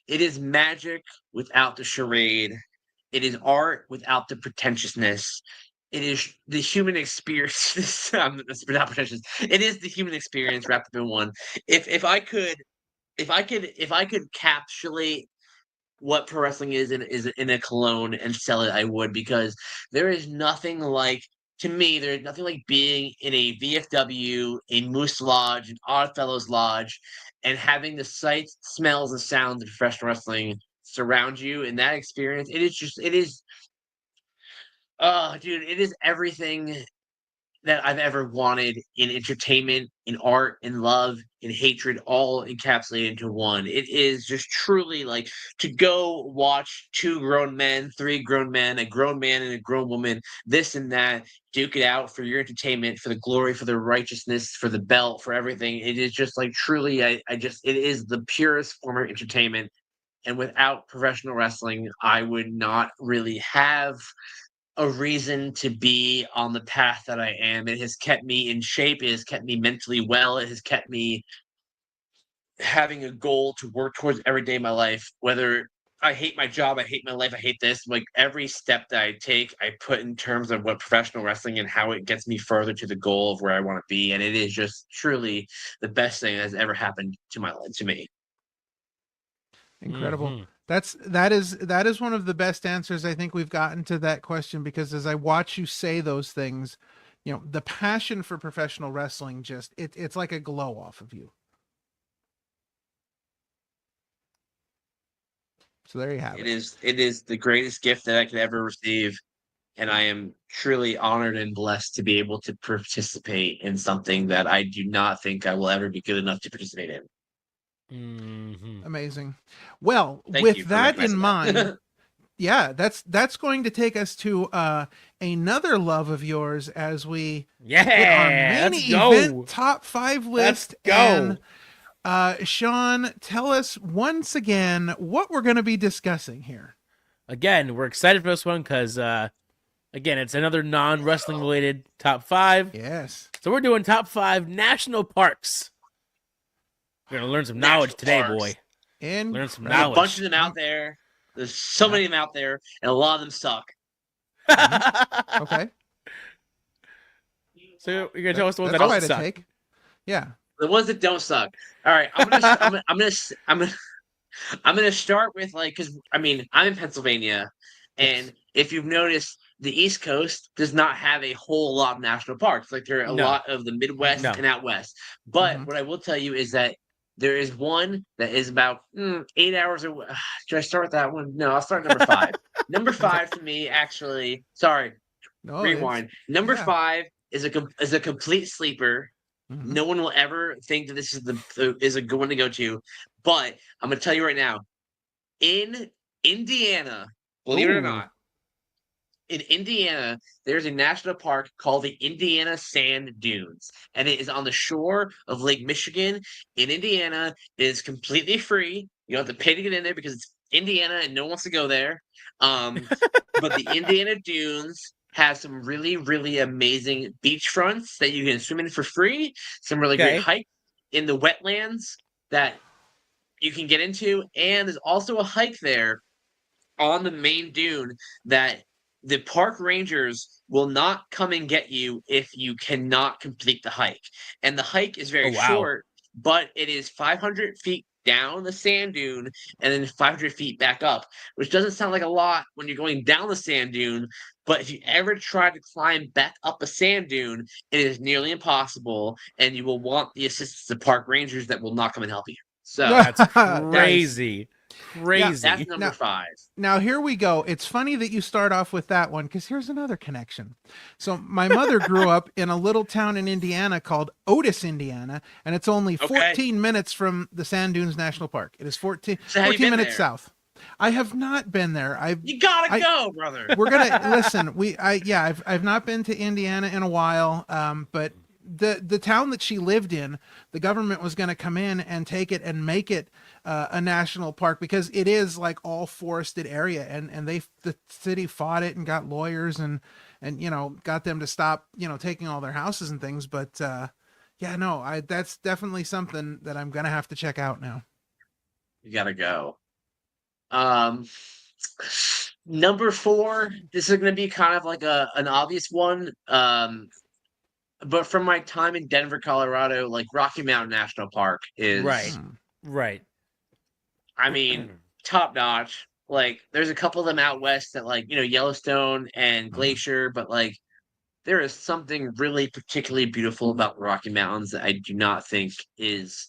It is magic without the charade. It is art without the pretentiousness. It is the human experience. Not pretentious. It is the human experience wrapped up in one. If I could, if I could capsulate what pro wrestling is in a cologne and sell it, I would, because there is nothing like, to me, there's nothing like being in a VFW, a Moose Lodge, an Oddfellows Lodge, and having the sights, smells, and sounds of professional wrestling surround you. In that experience, it is, oh, dude, it is everything that I've ever wanted in entertainment, in art, in love, in hatred, all encapsulated into one. It is just truly like to go watch two grown men, three grown men, a grown man and a grown woman, this and that, duke it out for your entertainment, for the glory, for the righteousness, for the belt, for everything. It is just like truly, it is the purest form of entertainment. And without professional wrestling, I would not really have a reason to be on the path that I am. It has kept me in shape. It has kept me mentally well. It has kept me having a goal to work towards every day of my life. Whether I hate my job, I hate my life, I hate this, like every step that I take, I put in terms of what professional wrestling and how it gets me further to the goal of where I want to be. And it is just truly the best thing that has ever happened to my life, to me. Incredible. Mm-hmm. That is one of the best answers I think we've gotten to that question, because as I watch you say those things, you know, the passion for professional wrestling, just it's like a glow off of you. So there you have it. It is the greatest gift that I could ever receive. And I am truly honored and blessed to be able to participate in something that I do not think I will ever be good enough to participate in. Mm-hmm. Amazing. Well, with that in mind, yeah, that's going to take us to another love of yours as we put our main event top 5 list. Let's go. And Sean, tell us once again what we're going to be discussing here. Again, we're excited for this one because again, it's another non-wrestling related top 5. Yes. So we're doing top 5 national parks. We're going to learn some knowledge today, boy. And learn some knowledge. There's a bunch of them out there. There's so many of them out there, and a lot of them suck. Mm-hmm. Okay. So you're going to tell us the ones that don't suck. Take. Yeah. The ones that don't suck. All right. I'm gonna start with, like, because I mean, I'm in Pennsylvania, and if you've noticed, the East Coast does not have a whole lot of national parks. Like, there are a lot of the Midwest and out West. But what I will tell you is that there is one that is about 8 hours away. Should I start with that one? No, I'll start number 5. Number 5 to me, actually. Sorry, rewind. Number 5 is a complete sleeper. Mm-hmm. No one will ever think that this is a good one to go to. But I'm gonna tell you right now, in Indiana, believe it or not, in Indiana, there's a national park called the Indiana Sand Dunes, and it is on the shore of Lake Michigan in Indiana. It is completely free. You don't have to pay to get in there because it's Indiana and no one wants to go there. But the Indiana Dunes have some really, really amazing beachfronts that you can swim in for free. Some really great hikes in the wetlands that you can get into. And there's also a hike there on the main dune that the park rangers will not come and get you if you cannot complete the hike. And the hike is very short, but it is 500 feet down the sand dune and then 500 feet back up, which doesn't sound like a lot when you're going down the sand dune. But if you ever try to climb back up a sand dune, it is nearly impossible, and you will want the assistance of park rangers that will not come and help you. So that's crazy. Crazy. Yeah, that's number 5. Now here we go. It's funny that you start off with that one, because here's another connection. So my mother grew up in a little town in Indiana called Otis, Indiana, and it's only 14 minutes from the Sand Dunes National Park. It is 14 minutes south. I have not been there. You gotta go, brother. We're gonna listen. I've not been to Indiana in a while, but the town that she lived in, the government was going to come in and take it and make it a national park, because it is like all forested area, and the city fought it and got lawyers and got them to stop taking all their houses and things. But yeah, no, that's definitely something that I'm gonna have to check out now. You gotta go. Number 4, this is gonna be kind of like an obvious one. But from my time in Denver, Colorado, like Rocky Mountain National Park is right. I mean, top notch. Like, there's a couple of them out west that, like, Yellowstone and Glacier, but like, there is something really particularly beautiful about the Rocky Mountains that I do not think is.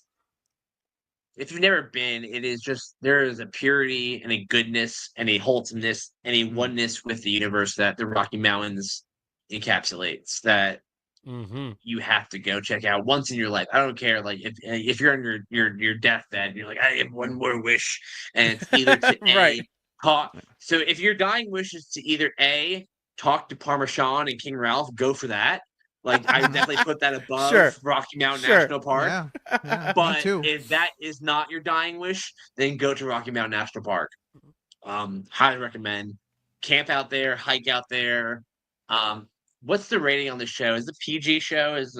If you've never been, it is just, there is a purity and a goodness and a wholesomeness and a oneness with the universe that the Rocky Mountains encapsulates that you have to go check out once in your life. I don't care, like, if you're on your deathbed and you're like, I have one more wish, and it's either to right. talk. So if your dying wish is to either A, talk to Parmesan and King Ralph, go for that. Like, I definitely put that above Rocky Mountain National Park. Yeah, but if that is not your dying wish, then go to Rocky Mountain National Park. Highly recommend. Camp out there, hike out there. What's the rating on the show? Is the PG show? What is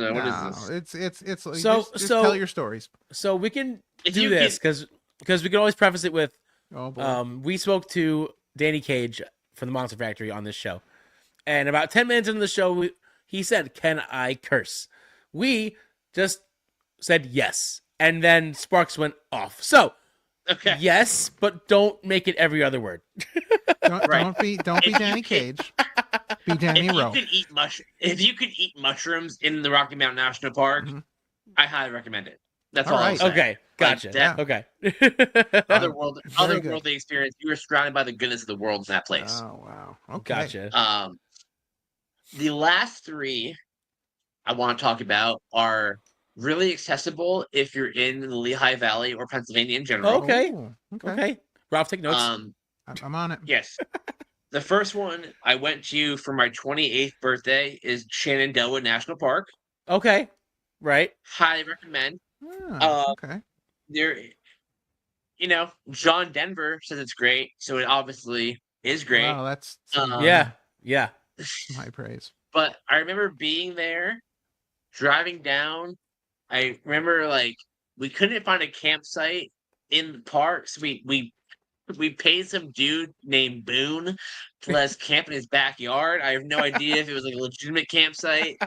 this? It's so tell your stories. So we can do this because we can always preface it with, we spoke to Danny Cage from the Monster Factory on this show, and about 10 minutes into the show, he said, "Can I curse?" We just said yes, and then sparks went off. So, yes, but don't make it every other word. Don't be Danny Cage. Be Danny Rowe. If you could eat mushrooms in the Rocky Mountain National Park, I highly recommend it. That's all right. Okay, gotcha. Okay. Otherworldly experience. You were surrounded by the goodness of the world in that place. Oh wow. Okay. Gotcha. The last 3 I want to talk about are really accessible if you're in the Lehigh Valley or Pennsylvania in general. Okay. Ralph, take notes. I'm on it. Yes. The first one I went to for my 28th birthday is Shenandoah National Park. Okay. Right. Highly recommend. Okay. There, John Denver says it's great, so it obviously is great. Wow, that's yeah. High praise. But I remember being there, driving down. I remember, like, we couldn't find a campsite in the park, so we paid some dude named Boone to let us camp in his backyard. I have no idea if it was like a legitimate campsite.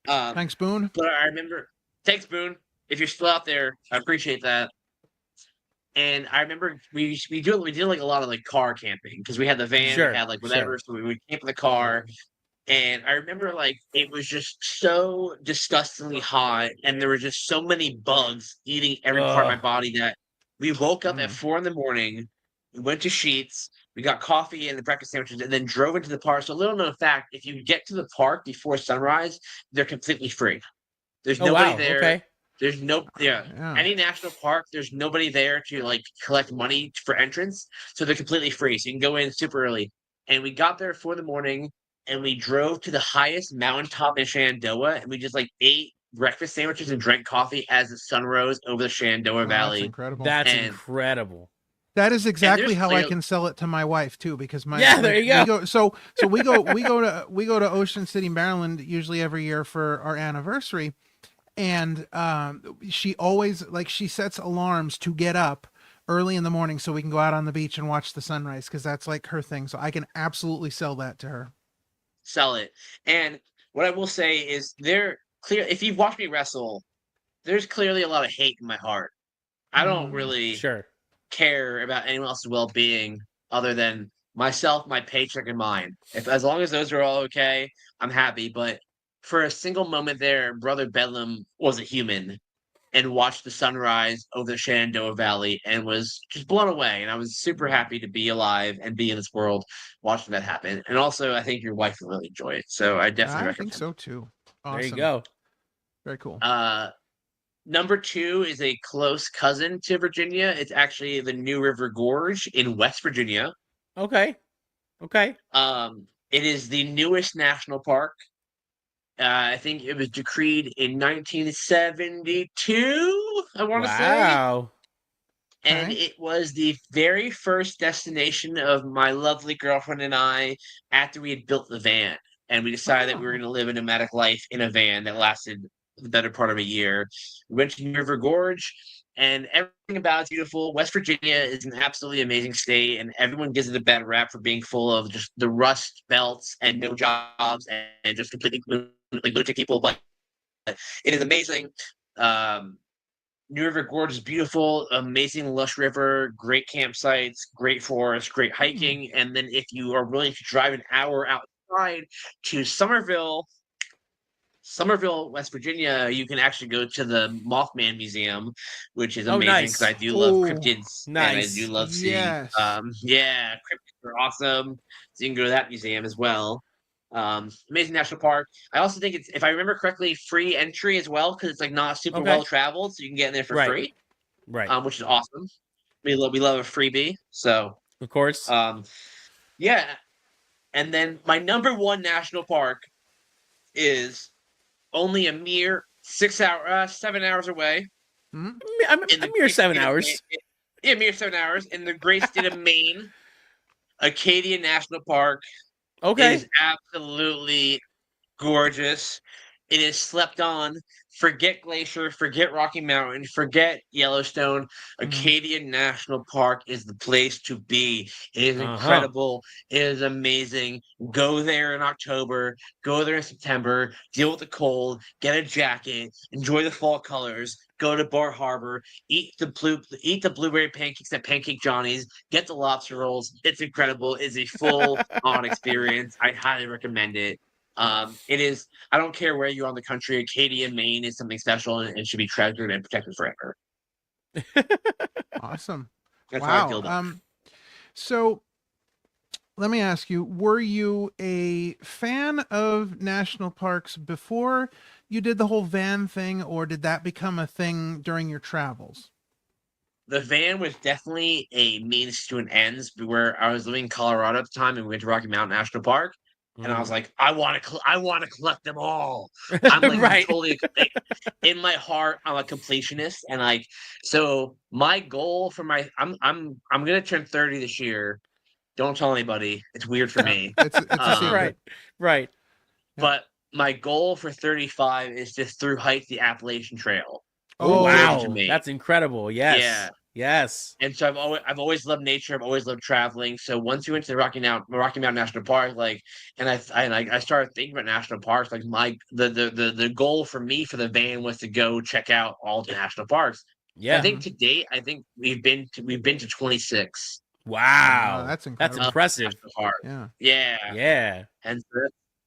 Thanks, Boone. But I remember, thanks, Boone. If you're still out there, I appreciate that. And I remember we did like a lot of like car camping because we had the van, we had like whatever, so we would camp in the car. And I remember, like, it was just so disgustingly hot, and there were just so many bugs eating every part of my body that we woke up at 4 a.m. We went to Sheetz, we got coffee and the breakfast sandwiches, and then drove into the park. So, little known fact, if you get to the park before sunrise, they're completely free. There's nobody there. Okay. There's any national park, there's nobody there to like collect money for entrance. So they're completely free. So you can go in super early. And we got there at 4 a.m. and we drove to the highest mountaintop in Shenandoah, and we just like ate breakfast sandwiches and drank coffee as the sun rose over the Shenandoah Valley. That's incredible. That's incredible. That is exactly how I can sell it to my wife too, because there you go. So we go to Ocean City, Maryland, usually every year for our anniversary, and she always she sets alarms to get up early in the morning so we can go out on the beach and watch the sunrise, because that's like her thing. So I can absolutely sell that to her. Sell it. And what I will say is if you've watched me wrestle, there's clearly a lot of hate in my heart. I don't really care about anyone else's well-being other than myself, my paycheck, and mine. As long as those are all okay, I'm happy. But for a single moment there, Brother Bedlam was a human and watched the sunrise over the Shenandoah Valley and was just blown away. And I was super happy to be alive and be in this world watching that happen. And also, I think your wife will really enjoy it. So I definitely recommend it. I think so too. Awesome. There you go. Very cool. Number 2 is a close cousin to Virginia. It's actually the New River Gorge in West Virginia. Okay. It is the newest national park. I think it was decreed in 1972, I want to say. Wow. And it was the very first destination of my lovely girlfriend and I after we had built the van. And we decided that we were going to live a nomadic life in a van that lasted the better part of a year. We went to New River Gorge, and everything about it's beautiful. West Virginia is an absolutely amazing state, and everyone gives it a bad rap for being full of just the rust belts and no jobs and just completely lunatic people. But it is amazing. New River Gorge is beautiful, amazing lush river, great campsites, great forest, great hiking. And then if you are willing to drive an hour outside to Somerville, West Virginia, you can actually go to the Mothman Museum, which is amazing because I do love cryptids. And I do love seeing cryptids are awesome. So you can go to that museum as well. Amazing national park. I also think it's, if I remember correctly, free entry as well because it's like not super well traveled, so you can get in there for free. Right. Which is awesome. We love a freebie. So of course. Yeah. And then my number one national park is only a mere 7 hours away. A mere 7 hours. Mere 7 hours in the great state of Maine, Acadia National Park. Okay. It is absolutely gorgeous. It is slept on. Forget Glacier, forget Rocky Mountain, forget Yellowstone. Acadia National Park is the place to be. It is incredible. It is amazing. Go there in October. Go there in September. Deal with the cold. Get a jacket. Enjoy the fall colors. Go to Bar Harbor. Eat the blueberry pancakes at Pancake Johnny's. Get the lobster rolls. It's incredible. It's a full-on experience. I highly recommend it. It is, I don't care where you are in the country, Acadia, Maine is something special and should be treasured and protected forever. Awesome. That's how I feel about it. So let me ask you, were you a fan of national parks before you did the whole van thing, or did that become a thing during your travels? The van was definitely a means to an ends. Where I was living in Colorado at the time and we went to Rocky Mountain National Park. And I was like, I want to collect them all. I'm like totally in my heart. I'm a completionist, and like, so my goal for I'm gonna turn 30 this year. Don't tell anybody. It's weird for me. it's a secret. Right. But my goal for 35 is to through hike the Appalachian Trail. Oh wow, that's incredible. Yes. Yeah. Yes. And so I've always loved nature. I've always loved traveling. So once we went to the Rocky Mountain National Park, like, and I started thinking about national parks. Like the goal for me for the van was to go check out all the national parks. Yeah. I think to date, we've been to 26. Wow, that's incredible. That's impressive. Yeah. And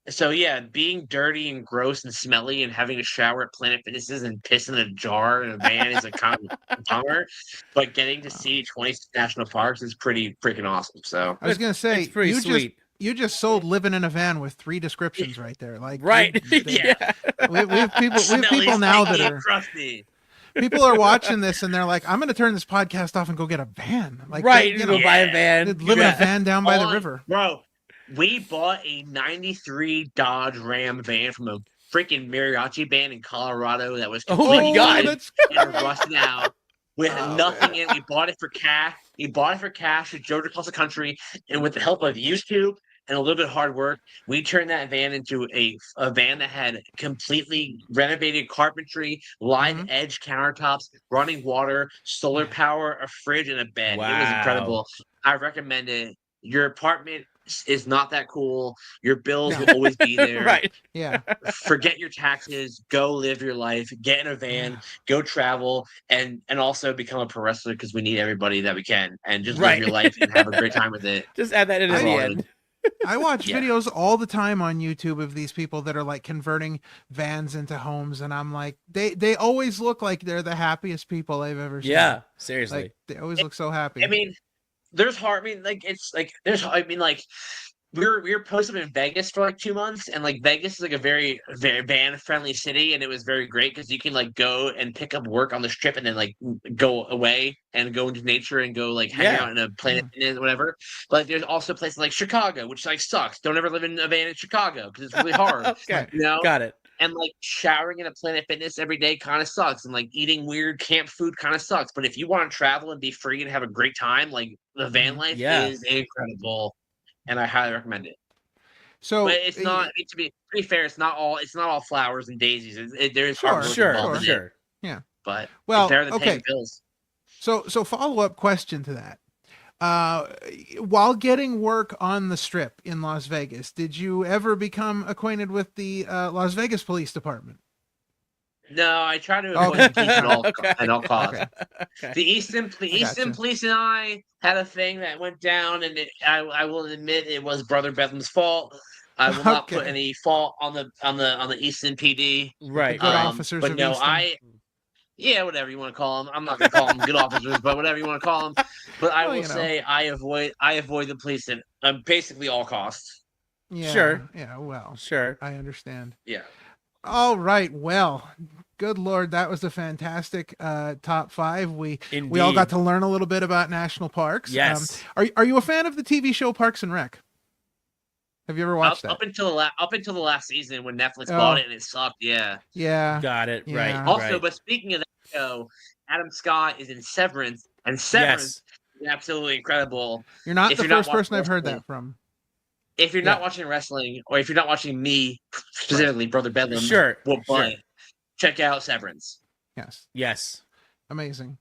so yeah, being dirty and gross and smelly and having to shower at Planet Fitnesses and piss in a jar in a van is a kind of bummer. But getting to see 20 national parks is pretty freaking awesome. So I was gonna say, it's pretty sweet. You just sold living in a van with 3 descriptions right there. Like right, yeah. We have people now that are crusty. People are watching this and they're like, I'm going to turn this podcast off and go get a van. Like, right, go buy a van. Live in a van down by the river. Bro, we bought a 93 Dodge Ram van from a freaking mariachi band in Colorado that was completely and rusted out with nothing in it. We bought it for cash. We drove across the country, and with the help of YouTube and a little bit of hard work, we turned that van into a van that had completely renovated carpentry, live edge countertops, running water, solar power, a fridge, and a bed. Wow. It was incredible. I recommend it. Your apartment is not that cool. Your bills will always be there. Right. Yeah. Forget your taxes. Go live your life. Get in a van. Go travel, and also become a pro wrestler because we need everybody that we can. And just live your life and have a great time with it. Just add that in at the end. I watch videos all the time on YouTube of these people that are like converting vans into homes, and I'm like, they always look like they're the happiest people I've ever seen. Yeah, seriously. Like, they always look so happy. I mean, there's we were posted in Vegas for like 2 months, and like Vegas is like a very van friendly city, and it was very great because you can like go and pick up work on the strip and then like go away and go into nature and go like hang out in a Planet Fitness or whatever. But like, there's also places like Chicago, which like sucks. Don't ever live in a van in Chicago because it's really hard. Okay, got it. And like showering in a Planet Fitness every day kind of sucks, and like eating weird camp food kind of sucks. But if you want to travel and be free and have a great time, like the van life is incredible. And I highly recommend it. So, but it's not. To be fair, it's not all flowers and daisies. There is sure. Yeah, but well, it's better than paying bills. So follow up question to that. While getting work on the strip in Las Vegas, did you ever become acquainted with the Las Vegas Police Department? No, I try to avoid the police at all costs. Okay. The Easton Police and I had a thing that went down, and I will admit it was Brother Bedlam's fault. I will not put any fault on the Easton PD. Right. Good officers, but no, Easton. Whatever you want to call them. I'm not gonna call them good officers, but whatever you want to call them. But I will say I avoid the police at basically all costs. Yeah. Sure. Yeah. Well. Sure. I understand. Yeah. All right. Well, good Lord, that was a fantastic top 5. We all got to learn a little bit about national parks. Yes. Are you a fan of the TV show Parks and Rec? Have you ever watched that? Up until the last season when Netflix bought it and it sucked. Yeah. Yeah. Got it. Yeah. Right. Also, but speaking of that show, Adam Scott is in Severance, and Severance is absolutely incredible. You're not the first person I've heard that from. If you're not watching wrestling, or if you're not watching me specifically, Brother Bedlam, check out Severance. Yes. Amazing.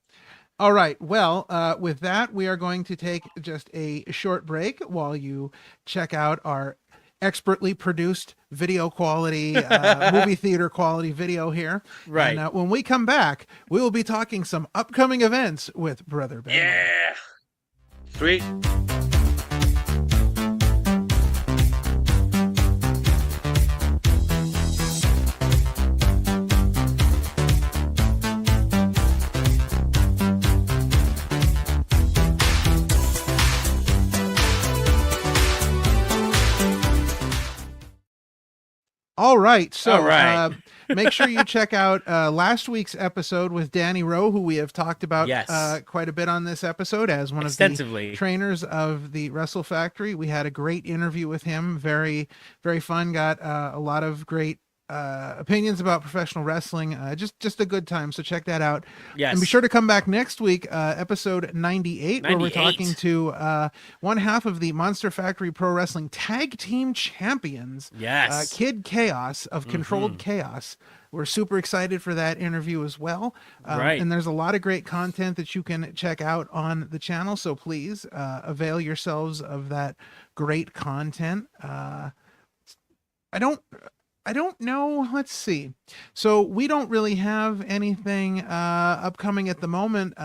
All right. Well, with that, we are going to take just a short break while you check out our expertly produced video quality, movie theater quality video here. Right. And when we come back, we will be talking some upcoming events with Brother Bedlam. Yeah. Sweet. All right. So make sure you check out last week's episode with Danny Rowe, who we have talked about quite a bit on this episode as one of the trainers of the Wrestle Factory. We had a great interview with him. Very, very fun. Got a lot of great opinions about professional wrestling. Just a good time. So check that out. Yes. And be sure to come back next week, episode 98, where we're talking to one half of the Monster Factory Pro Wrestling Tag Team Champions. Yes. Kid Chaos of Controlled Chaos. We're super excited for that interview as well. And there's a lot of great content that you can check out on the channel. So please avail yourselves of that great content. I don't know. Let's see. So we don't really have anything upcoming at the moment,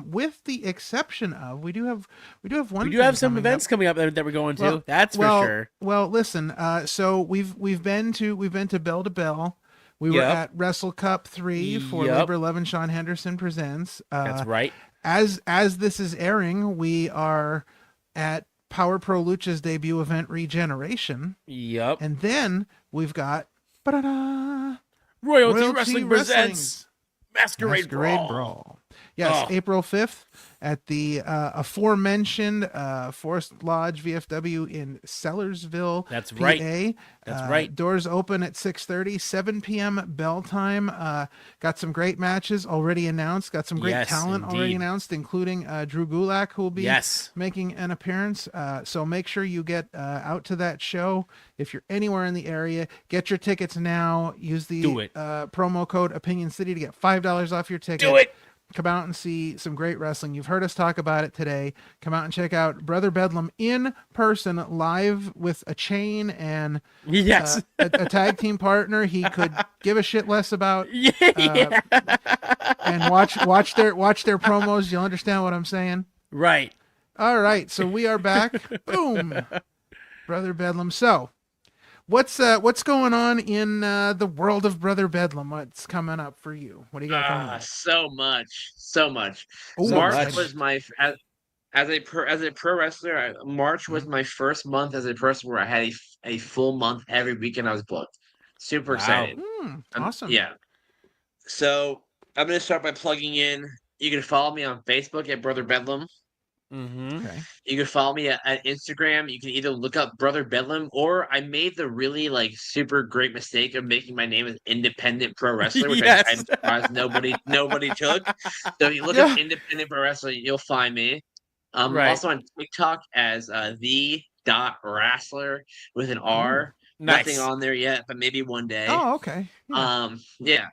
with the exception of we do have one. We do have some events coming up that we're going to. That's for sure. Well, listen. So we've been to Bell to Bell. We were at Wrestle Cup 3 for Labor Love and Sean Henderson Presents. That's right. As this is airing, we are at Power Pro Lucha's debut event, Regeneration. Yep. And then we've got Royalty Wrestling presents Masquerade Brawl. Yes, April 5th at the aforementioned Forest Lodge VFW in Sellersville. That's PA. right. That's right. Doors open at 6:30, 7 p.m. bell time. Got some great matches already announced. Got some great talent already announced, including Drew Gulak, who will be making an appearance. So make sure you get out to that show. If you're anywhere in the area, get your tickets now. Use the promo code Opinion City to get $5 off your ticket. Do it. Come out and see some great wrestling. You've heard us talk about it today. Come out and check out Brother Bedlam in person, live with a chain and a tag team partner he could give a shit less about. And watch their promos. You'll understand what I'm saying. Right. All right. So we are back. Boom. Brother Bedlam. So what's going on in the world of Brother Bedlam? What's coming up for you? What do you got coming up? So much. Ooh, March was as a pro wrestler, March was my first month as a person where I had a full month every weekend I was booked. Super excited. Awesome. Yeah. So I'm gonna start by plugging in. You can follow me on Facebook at Brother Bedlam. Okay. You can follow me at Instagram. You can either look up Brother Bedlam, or I made the really super great mistake of making my name as Independent Pro Wrestler, which I'm surprised nobody took. So if you look up Independent Pro Wrestler, you'll find me. I'm also on TikTok as the.wrestler with an R. Nice. Nothing on there yet, but maybe one day. Oh, okay. Yeah.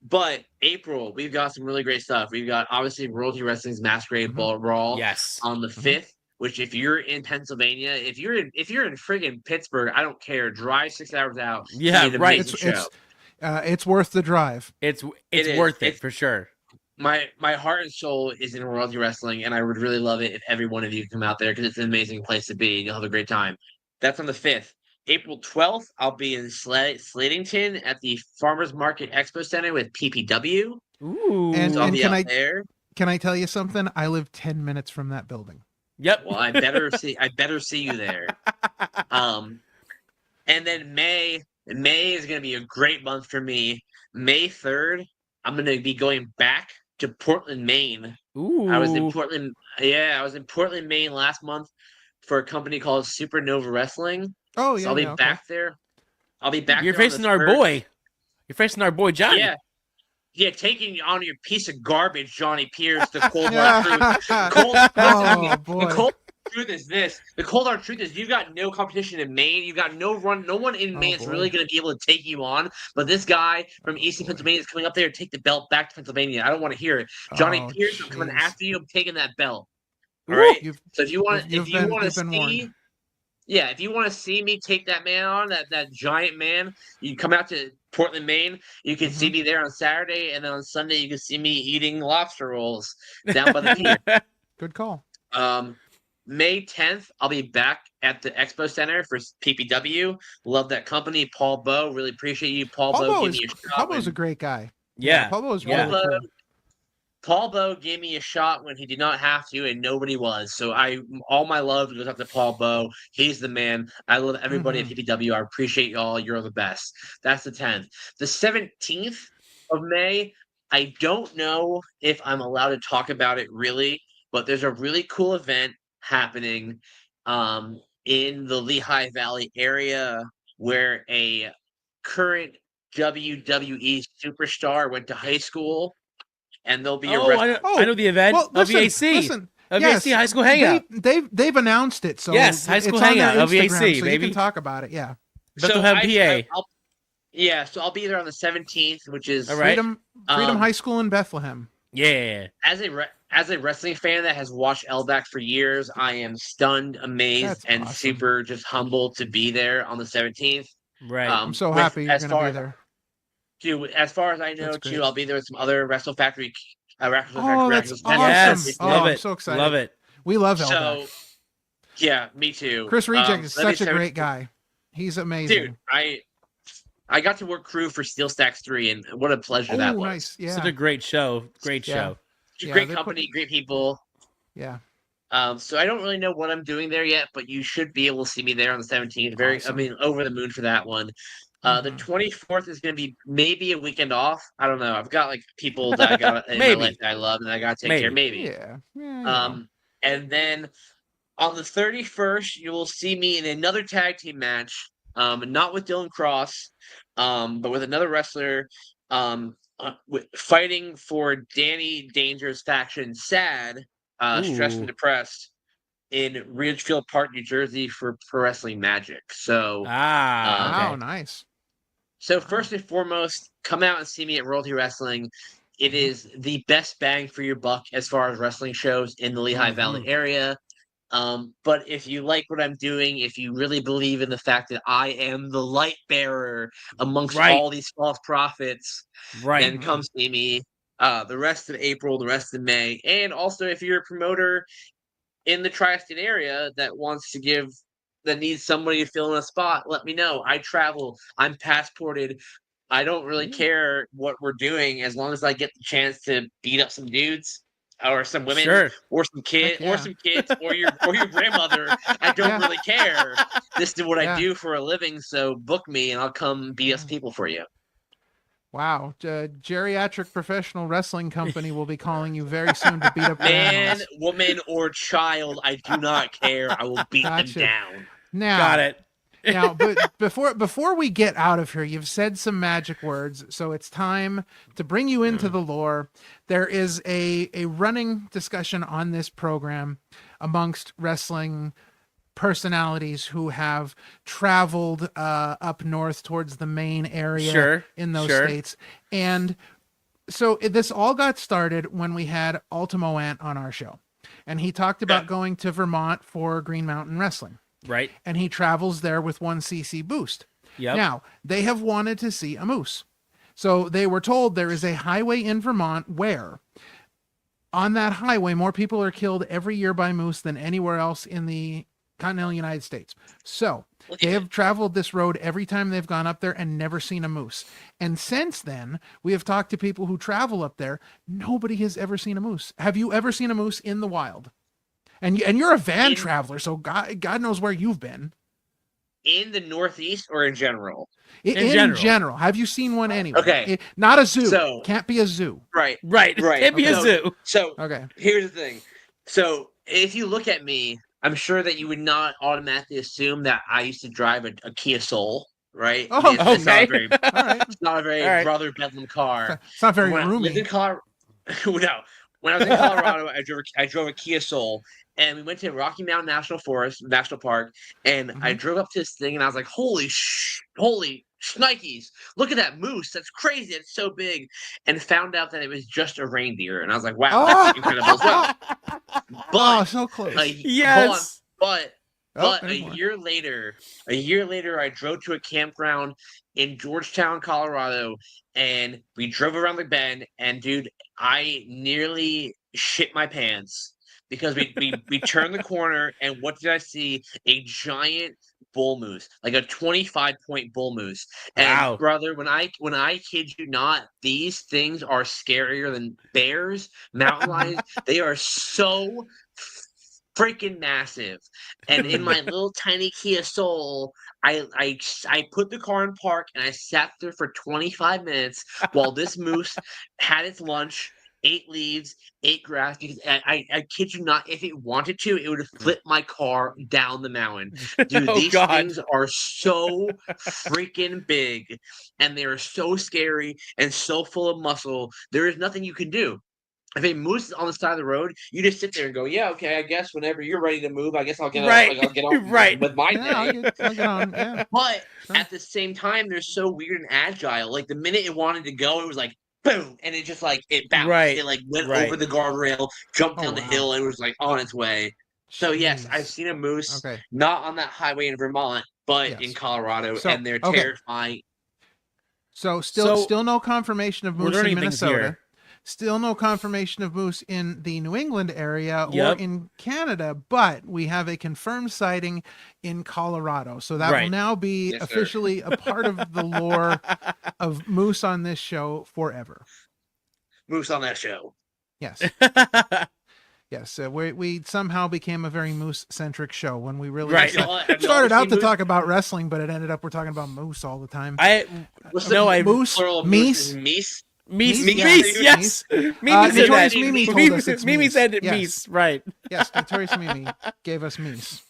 But April, we've got some really great stuff. We've got obviously Royalty Wrestling's Masquerade Ball Brawl. Yes. On the 5th, which if you're in Pennsylvania, if you're in friggin' Pittsburgh, I don't care. Drive 6 hours out. Yeah, right. It's worth the drive. It's worth it for sure. My heart and soul is in Royalty Wrestling, and I would really love it if every one of you come out there because it's an amazing place to be. You'll have a great time. That's on the 5th. April 12th, I'll be in Slatington at the Farmers Market Expo Center with PPW. Ooh. And I'll be out there. Can I tell you something? I live 10 minutes from that building. Yep. Well, I better see you there. And then May is going to be a great month for me. May 3rd, I'm going to be going back to Portland, Maine. Ooh. I was in Portland. Yeah, I was in Portland, Maine last month for a company called Supernova Wrestling. Oh, yeah. So I'll be back there. I'll be back. You're facing our boy. You're facing our boy Johnny. Yeah. Yeah, taking on your piece of garbage, Johnny Pierce, the cold hard truth. The cold truth is this. The cold hard truth is you got no competition in Maine. You got no one in Maine that's really going to be able to take you on. But this guy from Eastern Pennsylvania is coming up there to take the belt back to Pennsylvania. I don't want to hear it. Johnny Pierce, I'm coming after you. I'm taking that belt. All right. So if you want to see. Yeah, if you want to see me take that man on, that giant man, you come out to Portland, Maine. You can see me there on Saturday, and then on Sunday you can see me eating lobster rolls down by the pier. Good call. May 10th, I'll be back at the Expo Center for PPW. Love that company. Paul Bowe, really appreciate you. Paul Bowe gave me a shot. Paul Bowe's a great guy. Yeah. Paul Bowe's really cool. Paul Bowe gave me a shot when he did not have to, and nobody was. So all my love goes up to Paul Bowe. He's the man. I love everybody at PPW. I appreciate y'all. You're the best. That's the 10th. The 17th of May, I don't know if I'm allowed to talk about it really, but there's a really cool event happening in the Lehigh Valley area where a current WWE superstar went to high school. And there'll be I know the event. Well, listen, LVAC High School Hangout. They've announced it. So yes, High School Hangout. LVAC, so baby. You can talk about it. Yeah. Bethlehem, PA. So I'll be there on the 17th, which is Freedom High School in Bethlehem. Yeah. As a wrestling fan that has watched LVAC for years, I am stunned, amazed, and super just humbled to be there on the 17th. Right. I'm so happy you're going to be there. Dude, as far as I know, too, I'll be there with some other Wrestle Factory. That's awesome. Yes, love it. I'm so excited. Love it. We love LVAC. So, yeah, me too. Chris Reject is such a great guy. He's amazing. Dude, I got to work crew for Steel Stacks 3, and what a pleasure that was. Nice. Yeah. Such a great show. Great show. Great company, great people. Yeah. So I don't really know what I'm doing there yet, but you should be able to see me there on the 17th. Over the moon for that one. The 24th is going to be maybe a weekend off. I don't know. I've got people that I got in my life that I love and I got to take care. Maybe. Yeah. And then on the 31st, you will see me in another tag team match. Not with Dylan Cross, but with another wrestler. Fighting for Danny Danger's faction, SAD, Stressed and Depressed, in Ridgefield Park, New Jersey, for Pro Wrestling Magic. So, nice. So first and foremost, come out and see me at Royalty Wrestling. It is the best bang for your buck as far as wrestling shows in the Lehigh Valley area. But if you like what I'm doing, if you really believe in the fact that I am the light bearer amongst all these false prophets, then come see me the rest of April, the rest of May. And also, if you're a promoter in the tri-state area that needs somebody to fill in a spot, let me know. I travel. I'm passported. I don't really care what we're doing as long as I get the chance to beat up some dudes. or some women, or some kids, or your grandmother. I don't really care. This is what I do for a living, so book me and I'll come BS people for you. Wow, Geriatric Professional Wrestling Company will be calling you very soon to beat up man, woman, or child. I do not care. I will beat them down. Now, got it. Now, but before we get out of here, you've said some magic words, so it's time to bring you into the lore. There is a running discussion on this program amongst wrestling personalities who have traveled up north towards the main area in those states. And so this all got started when we had Ultimo Ant on our show. And he talked about going to Vermont for Green Mountain Wrestling. Right. And he travels there with one CC Boost. Yep. Now, they have wanted to see a moose. So they were told there is a highway in Vermont where on that highway, more people are killed every year by moose than anywhere else in the continental United States. So they have traveled this road every time they've gone up there and never seen a moose. And since then, we have talked to people who travel up there. Nobody has ever seen a moose. Have you ever seen a moose in the wild? And you're a van traveler, so God knows where you've been. In the Northeast or in general? In general. Have you seen one anywhere? Okay. Not a zoo. So, can't be a zoo. Right. Can't be a zoo. So here's the thing. So if you look at me, I'm sure that you would not automatically assume that I used to drive a Kia Soul, right? Oh, it's not a very Brother Bedlam car. It's not very roomy. No. When I was in Colorado, I drove a Kia Soul, and we went to Rocky Mountain National Park, and I drove up to this thing, and I was like, holy shnikes, look at that moose. That's crazy. It's so big. And found out that it was just a reindeer. And I was like, wow, that's incredible as well. But, so close. Yes. But a year later, I drove to a campground in Georgetown, Colorado, and we drove around the bend, and dude, I nearly shit my pants because we turned the corner, and what did I see? A giant bull moose, like a 25-point bull moose. And brother, when I kid you not, these things are scarier than bears, mountain lions. They are so freaking massive. And in my little tiny Kia Soul, I put the car in park and I sat there for 25 minutes while this moose had its lunch, ate leaves, ate grass. Because I kid you not, if it wanted to, it would have flipped my car down the mountain. Dude, these things are so freaking big, and they are so scary and so full of muscle. There is nothing you can do. If a moose is on the side of the road, you just sit there and go, yeah, okay, I guess whenever you're ready to move, I guess I'll get on with my day. I'll get on, yeah. But at the same time, they're so weird and agile. Like, the minute it wanted to go, it was like, boom, and it just, like, it bounced. Right. It, like, went over the guardrail, jumped down the hill, and it was, like, on its way. So, yes, I've seen a moose, not on that highway in Vermont, but in Colorado, and they're terrifying. So, still no confirmation of moose in Minnesota. Still no confirmation of moose in the New England area or in Canada, but we have a confirmed sighting in Colorado. So that will now be officially a part of the lore of moose on this show forever. Moose on that show. Yes. Yes, we somehow became a very moose-centric show when we really started out to talk about wrestling, but it ended up we're talking about moose all the time. Moose, meese. Meese, yes. Notorious Mimi told us it's Mimi said Meese, right. Yes, Notorious Mimi gave us Meese.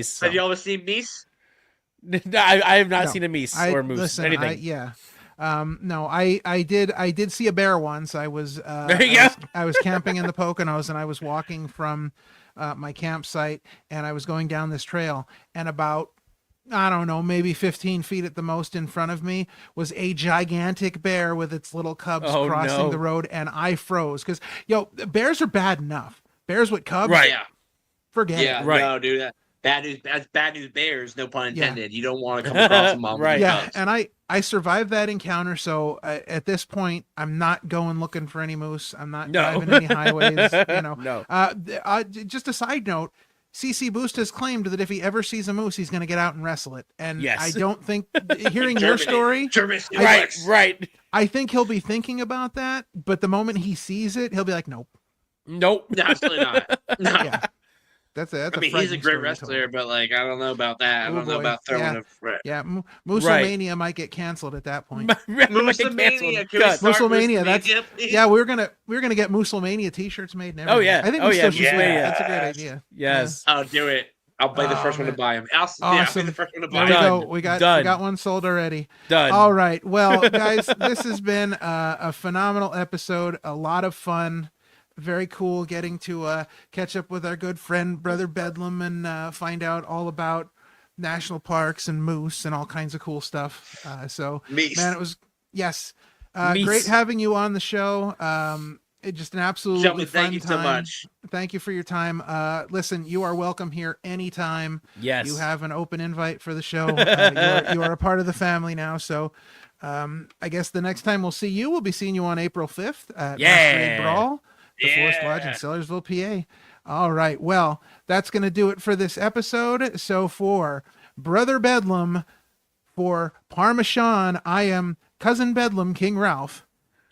So. Have you ever seen Meese? I have not seen a Meese or moose. Listen, anything. No, I did see a bear once. I was I was camping in the Poconos, and I was walking from my campsite, and I was going down this trail, and about, I don't know, maybe 15 feet at the most in front of me was a gigantic bear with its little cubs crossing the road, and I froze because bears are bad enough. Bears with cubs, forget it. No, dude, bad news bears, no pun intended. You don't want to come across them on and I survived that encounter, so at this point I'm not going looking for any moose. I'm not driving any highways. Just a side note, CC Boost has claimed that if he ever sees a moose, he's going to get out and wrestle it. And I don't think, hearing your story, right. I think he'll be thinking about that, but the moment he sees it, he'll be like, nope. Nope. No, absolutely not. No. Yeah. That's I mean, he's a great wrestler, but like, I don't know about that. I don't know about throwing a. Yeah, Musselmania might get canceled at that point. Musselmania, yeah, we're gonna get Musselmania t-shirts made. And everything. I think we still should. That's a great idea. Yes, I'll do it. I'll be the first one to buy them. Awesome. I'll be the first one to buy them. We got one sold already. Done. All right. Well, guys, this has been a phenomenal episode. A lot of fun. Very cool getting to catch up with our good friend Brother Bedlam and find out all about national parks and moose and all kinds of cool stuff. Meese. Man, it was great having you on the show. It's just an absolutely fun thank you time. So much. Thank you for your time. Listen, you are welcome here anytime. Yes, you have an open invite for the show. You are a part of the family now. So I guess the next time we'll see you, we'll be seeing you on April 5th at Masquerade Brawl. The Forest Lodge in Sellersville, PA. All right. Well, that's going to do it for this episode. So for Brother Bedlam, for Parmesan, I am Cousin Bedlam, King Ralph.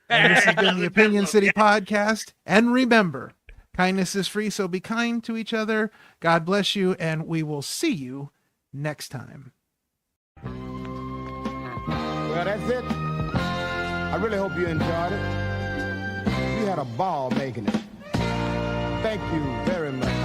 And this has been the Opinion City Podcast. And remember, kindness is free, so be kind to each other. God bless you, and we will see you next time. Well, that's it. I really hope you enjoyed it. We had a ball making it. Thank you very much.